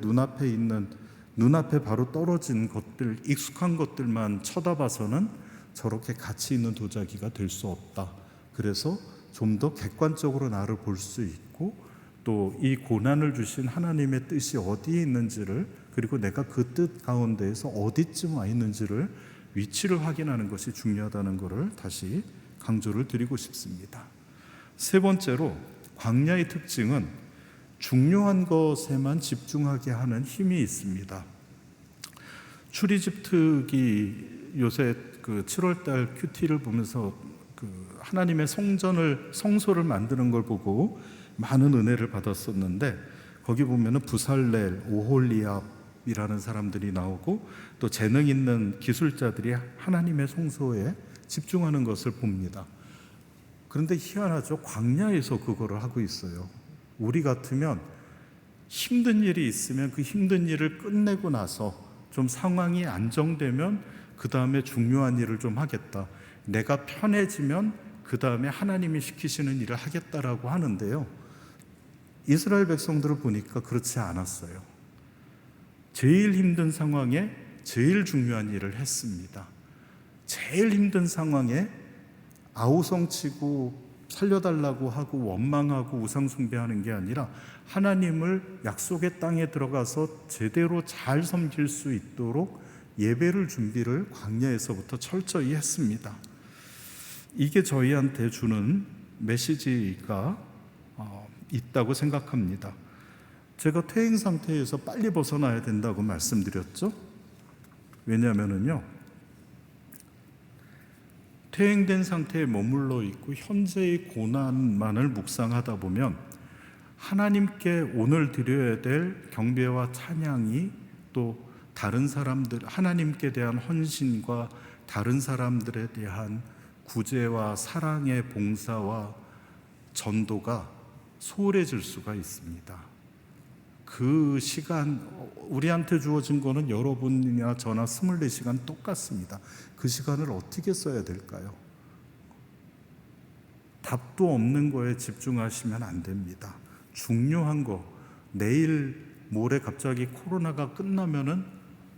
눈앞에 바로 떨어진 것들, 익숙한 것들만 쳐다봐서는 저렇게 가치 있는 도자기가 될 수 없다. 그래서 좀 더 객관적으로 나를 볼 수 있고, 또 이 고난을 주신 하나님의 뜻이 어디에 있는지를, 그리고 내가 그 뜻 가운데에서 어디쯤 와 있는지를, 위치를 확인하는 것이 중요하다는 것을 다시 강조를 드리고 싶습니다. 세 번째로, 광야의 특징은 중요한 것에만 집중하게 하는 힘이 있습니다. 출애굽 특이 요새 그 7월달 큐티를 보면서 그 하나님의 성소를 만드는 걸 보고 많은 은혜를 받았었는데, 거기 보면은 부살렐, 오홀리압이라는 사람들이 나오고 또 재능 있는 기술자들이 하나님의 성소에 집중하는 것을 봅니다. 그런데 희한하죠. 광야에서 그거를 하고 있어요. 우리 같으면 힘든 일이 있으면 그 힘든 일을 끝내고 나서 좀 상황이 안정되면 그 다음에 중요한 일을 좀 하겠다. 내가 편해지면 그 다음에 하나님이 시키시는 일을 하겠다라고 하는데요. 이스라엘 백성들을 보니까 그렇지 않았어요. 제일 힘든 상황에 제일 중요한 일을 했습니다. 제일 힘든 상황에 아우성치고 살려달라고 하고 원망하고 우상숭배하는 게 아니라 하나님을 약속의 땅에 들어가서 제대로 잘 섬길 수 있도록 예배를 준비를 광야에서부터 철저히 했습니다. 이게 저희한테 주는 메시지가 있다고 생각합니다. 제가 퇴행 상태에서 빨리 벗어나야 된다고 말씀드렸죠. 왜냐하면요, 퇴행된 상태에 머물러 있고 현재의 고난만을 묵상하다 보면 하나님께 오늘 드려야 될 경배와 찬양이, 또 다른 사람들, 하나님께 대한 헌신과 다른 사람들에 대한 구제와 사랑의 봉사와 전도가 소홀해질 수가 있습니다. 그 시간, 우리한테 주어진 거는 여러분이나 저나 24시간 똑같습니다. 그 시간을 어떻게 써야 될까요? 답도 없는 거에 집중하시면 안 됩니다. 중요한 거, 내일 모레 갑자기 코로나가 끝나면은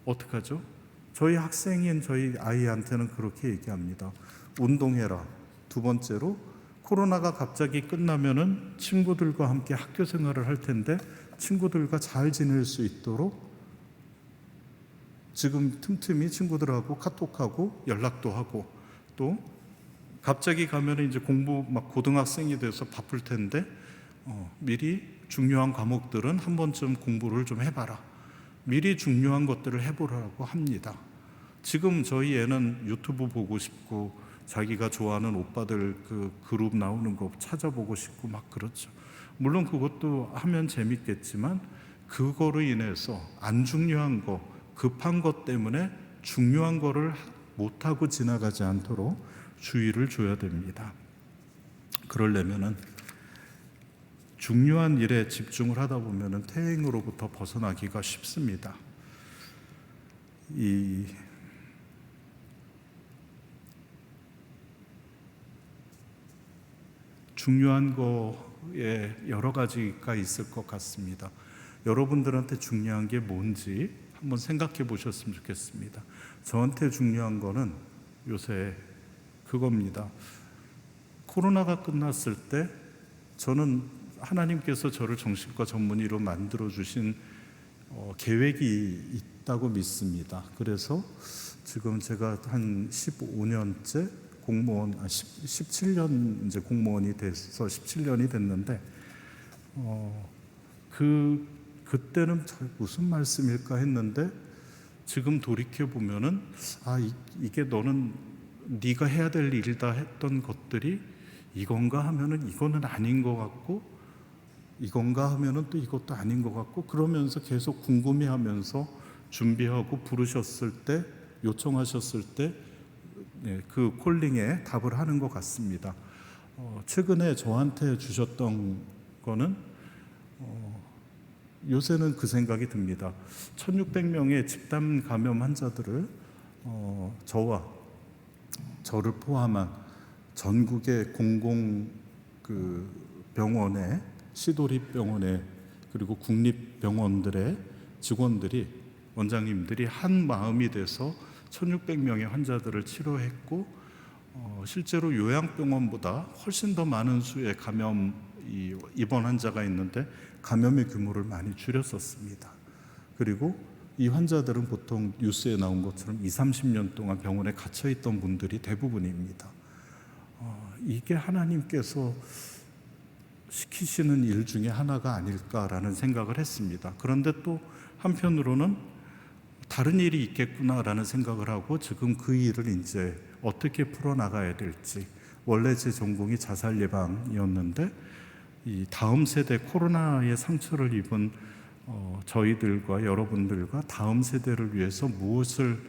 어떡하죠? 저희 학생인 저희 아이한테는 그렇게 얘기합니다. 운동해라. 두 번째로, 코로나가 갑자기 끝나면은 친구들과 함께 학교 생활을 할 텐데 친구들과 잘 지낼 수 있도록 지금 틈틈이 친구들하고 카톡하고 연락도 하고, 또 갑자기 가면은 이제 공부 막 고등학생이 돼서 바쁠 텐데 미리 중요한 과목들은 한 번쯤 공부를 좀 해봐라. 미리 중요한 것들을 해보라고 합니다. 지금 저희 애는 유튜브 보고 싶고 자기가 좋아하는 오빠들 그 그룹 나오는 거 찾아보고 싶고 막 그렇죠. 물론 그것도 하면 재밌겠지만 그거로 인해서 안 중요한 거, 급한 것 때문에 중요한 거를 못하고 지나가지 않도록 주의를 줘야 됩니다. 그러려면은 중요한 일에 집중을 하다 보면은 퇴행으로부터 벗어나기가 쉽습니다. 이 중요한 거에 여러 가지가 있을 것 같습니다. 여러분들한테 중요한 게 뭔지 한번 생각해 보셨으면 좋겠습니다. 저한테 중요한 거는 요새 그겁니다. 코로나가 끝났을 때 저는 하나님께서 저를 정신과 전문의로 만들어 주신 계획이 있다고 믿습니다. 그래서 지금 제가 한 15년째 공무원, 17년 이제 공무원이 돼서 17년이 됐는데 그때는 무슨 말씀일까 했는데 지금 돌이켜 보면은 이게 너는 네가 해야 될 일이다 했던 것들이 이건가 하면은 이거는 아닌 것 같고, 이건가 하면은 또 이것도 아닌 것 같고, 그러면서 계속 궁금해하면서 준비하고 부르셨을 때, 요청하셨을 때 그 콜링에 답을 하는 것 같습니다. 최근에 저한테 주셨던 거는 요새는 그 생각이 듭니다. 1600명의 집단 감염 환자들을 저와 저를 포함한 전국의 공공 그 병원에, 시도립 병원에 그리고 국립병원들의 직원들이, 원장님들이 한 마음이 돼서 1600명의 환자들을 치료했고, 실제로 요양병원보다 훨씬 더 많은 수의 입원 환자가 있는데 감염의 규모를 많이 줄였었습니다. 그리고 이 환자들은 보통 뉴스에 나온 것처럼 20-30년 동안 병원에 갇혀있던 분들이 대부분입니다. 이게 하나님께서 시키시는 일 중에 하나가 아닐까라는 생각을 했습니다. 그런데 또 한편으로는 다른 일이 있겠구나라는 생각을 하고 지금 그 일을 이제 어떻게 풀어나가야 될지, 원래 제 전공이 자살 예방이었는데 이 다음 세대, 코로나의 상처를 입은 저희들과 여러분들과 다음 세대를 위해서 무엇을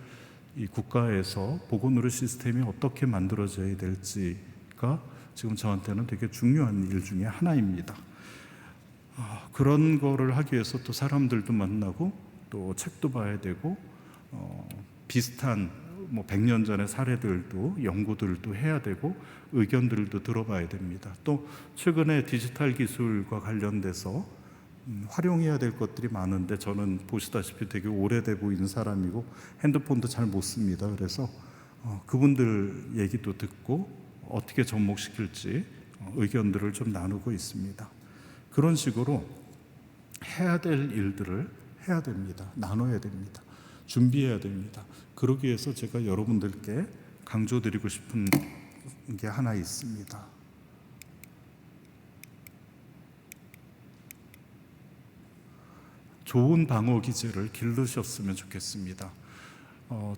이 국가에서 보건의료 시스템이 어떻게 만들어져야 될지가 지금 저한테는 되게 중요한 일 중에 하나입니다. 그런 거를 하기 위해서 또 사람들도 만나고 또 책도 봐야 되고, 비슷한 100년 전의 사례들도 연구들도 해야 되고 의견들도 들어봐야 됩니다. 또 최근에 디지털 기술과 관련돼서 활용해야 될 것들이 많은데, 저는 보시다시피 되게 오래돼 보이는 사람이고 핸드폰도 잘 못 씁니다. 그래서 그분들 얘기도 듣고 어떻게 접목시킬지 의견들을 좀 나누고 있습니다. 그런 식으로 해야 될 일들을 해야 됩니다. 나눠야 됩니다. 준비해야 됩니다. 그러기 위해서 제가 여러분들께 강조드리고 싶은 게 하나 있습니다. 좋은 방어 기제를 기르셨으면 좋겠습니다.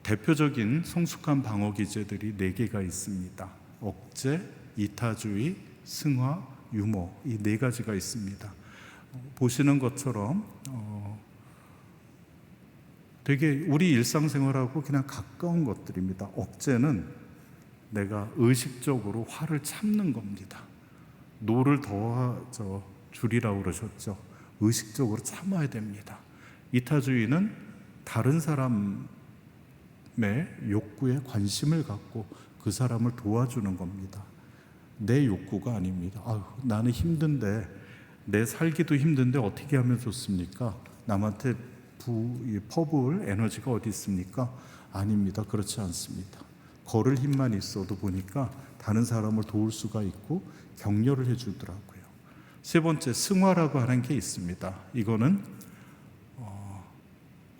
대표적인 성숙한 방어 기제들이 4개가 있습니다. 억제, 이타주의, 승화, 유머, 이 4가지가 있습니다. 보시는 것처럼 되게 우리 일상생활하고 그냥 가까운 것들입니다. 억제는 내가 의식적으로 화를 참는 겁니다. 노를 더 줄이라고 그러셨죠. 의식적으로 참아야 됩니다. 이타주의는 다른 사람의 욕구에 관심을 갖고 그 사람을 도와주는 겁니다. 내 욕구가 아닙니다. 나는 힘든데, 내 살기도 힘든데 어떻게 하면 좋습니까? 남한테 퍼부을 에너지가 어디 있습니까? 아닙니다. 그렇지 않습니다. 걸을 힘만 있어도 보니까 다른 사람을 도울 수가 있고 격려를 해주더라고요. 3번째, 승화라고 하는 게 있습니다. 이거는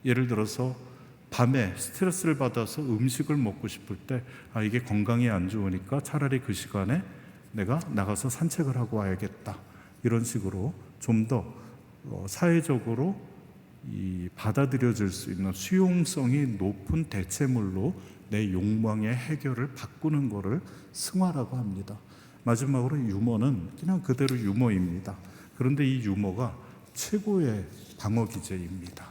예를 들어서 밤에 스트레스를 받아서 음식을 먹고 싶을 때 이게 건강에 안 좋으니까 차라리 그 시간에 내가 나가서 산책을 하고 와야겠다. 이런 식으로 좀 더 사회적으로 받아들여질 수 있는 수용성이 높은 대체물로 내 욕망의 해결을 바꾸는 것을 승화라고 합니다. 마지막으로 유머는 그냥 그대로 유머입니다. 그런데 이 유머가 최고의 방어 기제입니다.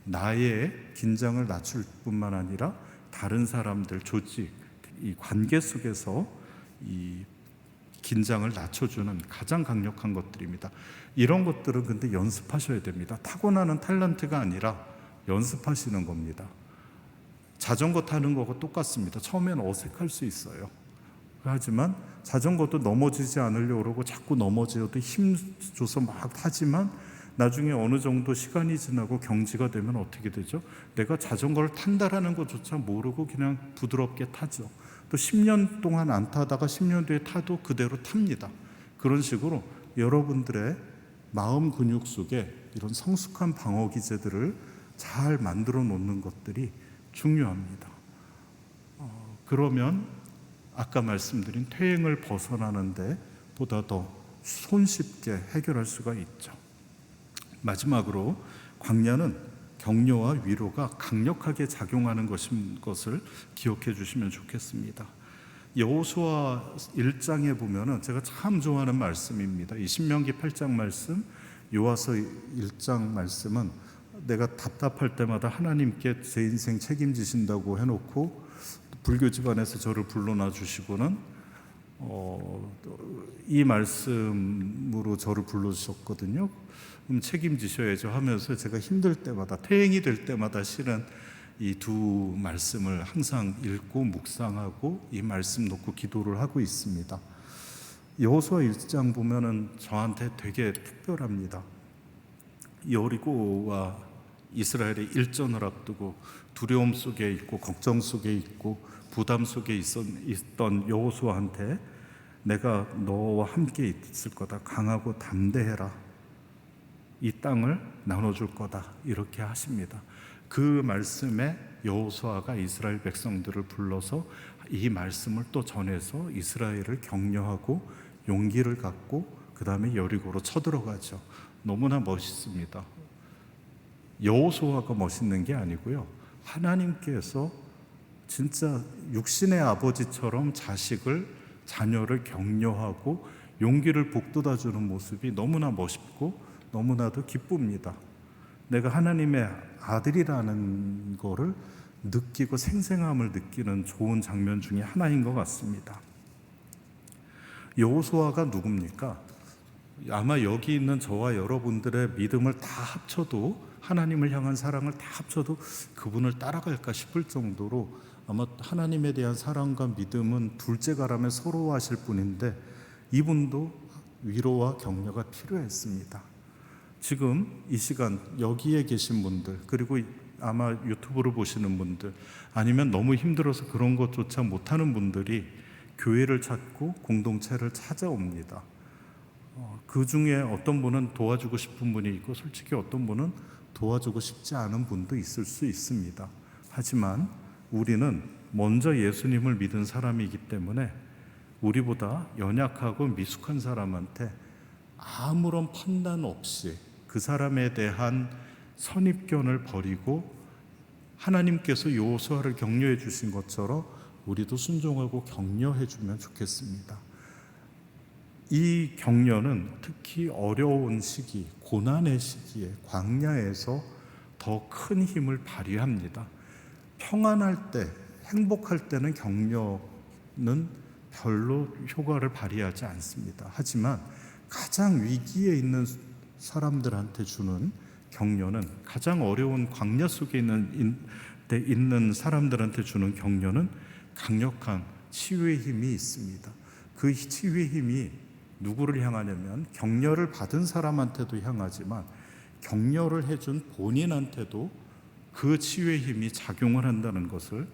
나의 긴장을 낮출 뿐만 아니라 다른 사람들, 조직, 이 관계 속에서 이 긴장을 낮춰주는 가장 강력한 것들입니다. 이런 것들은 근데 연습하셔야 됩니다. 타고나는 탤런트가 아니라 연습하시는 겁니다. 자전거 타는 거하고 똑같습니다. 처음에는 어색할 수 있어요. 하지만 자전거도 넘어지지 않으려고 그러고 자꾸 넘어져도 힘줘서 막 타지만 나중에 어느 정도 시간이 지나고 경지가 되면 어떻게 되죠? 내가 자전거를 탄다라는 것조차 모르고 그냥 부드럽게 타죠. 또 10년 동안 안 타다가 10년 뒤에 타도 그대로 탑니다. 그런 식으로 여러분들의 마음 근육 속에 이런 성숙한 방어 기제들을 잘 만들어 놓는 것들이 중요합니다. 그러면 아까 말씀드린 퇴행을 벗어나는데 보다 더 손쉽게 해결할 수가 있죠. 마지막으로 광야는 격려와 위로가 강력하게 작용하는 것을 기억해 주시면 좋겠습니다. 여호수아 1장에 보면은 제가 참 좋아하는 말씀입니다. 이 신명기 8장 말씀, 요하서 1장 말씀은 내가 답답할 때마다 하나님께 제 인생 책임지신다고 해놓고 불교 집안에서 저를 불러놔 주시고는 이 말씀으로 저를 불러주셨거든요. 그럼 책임지셔야죠 하면서 제가 힘들 때마다, 퇴행이 될 때마다 실은 이 두 말씀을 항상 읽고 묵상하고 이 말씀 놓고 기도를 하고 있습니다. 여호수아 1장 보면은 저한테 되게 특별합니다. 여리고와 이스라엘의 일전을 앞두고 두려움 속에 있고 걱정 속에 있고 부담 속에 있던 여호수아한테 내가 너와 함께 있을 거다, 강하고 담대해라, 이 땅을 나눠줄 거다, 이렇게 하십니다. 그 말씀에 여호수아가 이스라엘 백성들을 불러서 이 말씀을 또 전해서 이스라엘을 격려하고 용기를 갖고 그 다음에 여리고로 쳐들어가죠. 너무나 멋있습니다. 여호수아가 멋있는 게 아니고요, 하나님께서 진짜 육신의 아버지처럼 자녀를 격려하고 용기를 북돋아주는 모습이 너무나 멋있고 너무나도 기쁩니다. 내가 하나님의 아들이라는 거를 느끼고 생생함을 느끼는 좋은 장면 중에 하나인 것 같습니다. 여호수아가 누굽니까? 아마 여기 있는 저와 여러분들의 믿음을 다 합쳐도, 하나님을 향한 사랑을 다 합쳐도 그분을 따라갈까 싶을 정도로 아마 하나님에 대한 사랑과 믿음은 둘째가라며 서로 하실 분인데, 이분도 위로와 격려가 필요했습니다. 지금 이 시간 여기에 계신 분들, 그리고 아마 유튜브를 보시는 분들, 아니면 너무 힘들어서 그런 것조차 못하는 분들이 교회를 찾고 공동체를 찾아옵니다. 그 중에 어떤 분은 도와주고 싶은 분이 있고, 솔직히 어떤 분은 도와주고 싶지 않은 분도 있을 수 있습니다. 하지만 우리는 먼저 예수님을 믿은 사람이기 때문에 우리보다 연약하고 미숙한 사람한테 아무런 판단 없이 그 사람에 대한 선입견을 버리고 하나님께서 여호수아를 격려해 주신 것처럼 우리도 순종하고 격려해 주면 좋겠습니다. 이 격려는 특히 어려운 시기, 고난의 시기에, 광야에서 더 큰 힘을 발휘합니다. 평안할 때, 행복할 때는 격려는 별로 효과를 발휘하지 않습니다. 하지만 가장 위기에 있는 사람들한테 주는 격려는, 가장 어려운 광야 속에 있는 사람들한테 주는 격려는 강력한 치유의 힘이 있습니다. 그 치유의 힘이 누구를 향하냐면 격려를 받은 사람한테도 향하지만 격려를 해준 본인한테도 그 치유의 힘이 작용을 한다는 것을,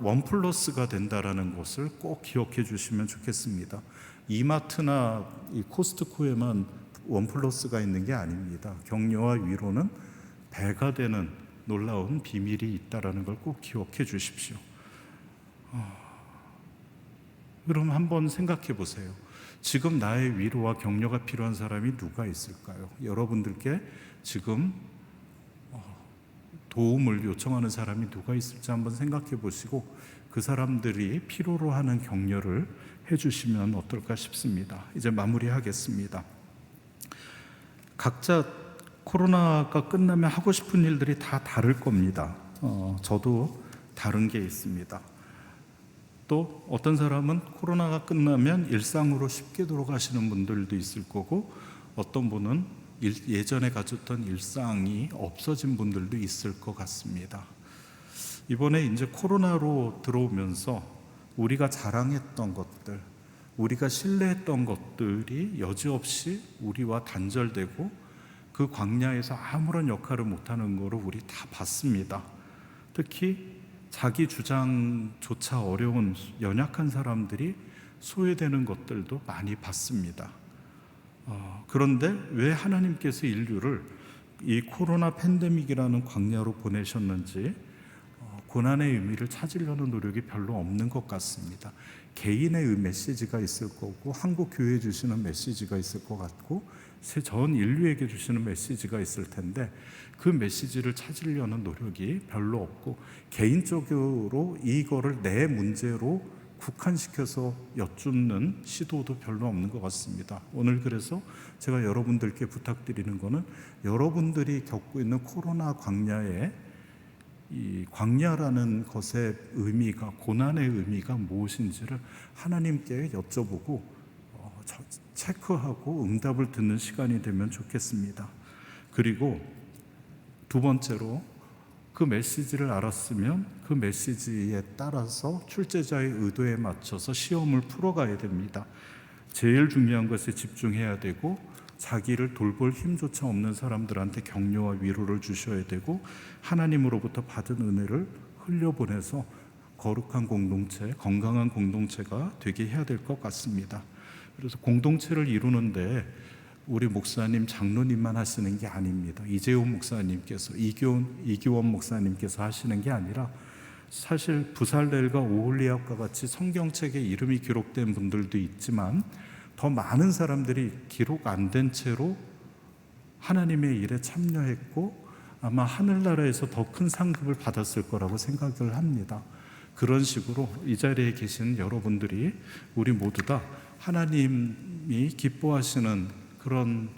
원 플러스가 된다는 것을 꼭 기억해 주시면 좋겠습니다. 이마트나 이 코스트코에만 원 플러스가 있는 게 아닙니다. 격려와 위로는 배가 되는 놀라운 비밀이 있다는 걸 꼭 기억해 주십시오. 그럼 한번 생각해 보세요. 지금 나의 위로와 격려가 필요한 사람이 누가 있을까요? 여러분들께 지금 도움을 요청하는 사람이 누가 있을지 한번 생각해 보시고 그 사람들이 필요로 하는 격려를 해주시면 어떨까 싶습니다. 이제 마무리하겠습니다. 각자 코로나가 끝나면 하고 싶은 일들이 다 다를 겁니다. 저도 다른 게 있습니다. 또 어떤 사람은 코로나가 끝나면 일상으로 쉽게 돌아가시는 분들도 있을 거고, 어떤 분은 예전에 가졌던 일상이 없어진 분들도 있을 것 같습니다. 이번에 이제 코로나로 들어오면서 우리가 자랑했던 것들, 우리가 신뢰했던 것들이 여지없이 우리와 단절되고 그 광야에서 아무런 역할을 못하는 거를 우리 다 봤습니다. 특히 자기 주장조차 어려운 연약한 사람들이 소외되는 것들도 많이 봤습니다. 그런데 왜 하나님께서 인류를 이 코로나 팬데믹이라는 광야로 보내셨는지 고난의 의미를 찾으려는 노력이 별로 없는 것 같습니다. 개인의 메시지가 있을 거고, 한국 교회에 주시는 메시지가 있을 것 같고, 전 인류에게 주시는 메시지가 있을 텐데 그 메시지를 찾으려는 노력이 별로 없고, 개인적으로 이거를 내 문제로 국한시켜서 여쭙는 시도도 별로 없는 것 같습니다. 오늘 그래서 제가 여러분들께 부탁드리는 것은, 여러분들이 겪고 있는 코로나 광야에 이 광야라는 것의 의미가, 고난의 의미가 무엇인지를 하나님께 여쭤보고 체크하고 응답을 듣는 시간이 되면 좋겠습니다. 그리고 두 번째로, 그 메시지를 알았으면 그 메시지에 따라서 출제자의 의도에 맞춰서 시험을 풀어가야 됩니다. 제일 중요한 것에 집중해야 되고, 자기를 돌볼 힘조차 없는 사람들한테 격려와 위로를 주셔야 되고, 하나님으로부터 받은 은혜를 흘려보내서 거룩한 공동체, 건강한 공동체가 되게 해야 될 것 같습니다. 그래서 공동체를 이루는데 우리 목사님, 장로님만 하시는 게 아닙니다. 이재훈 목사님께서, 이기원 목사님께서 하시는 게 아니라, 사실 부살렐과 오홀리압과 같이 성경책에 이름이 기록된 분들도 있지만 더 많은 사람들이 기록 안 된 채로 하나님의 일에 참여했고 아마 하늘나라에서 더 큰 상급을 받았을 거라고 생각을 합니다. 그런 식으로 이 자리에 계신 여러분들이, 우리 모두 다 하나님이 기뻐하시는 그런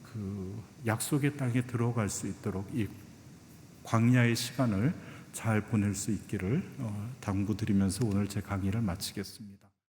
그 약속의 땅에 들어갈 수 있도록 이 광야의 시간을 잘 보낼 수 있기를 당부드리면서 오늘 제 강의를 마치겠습니다.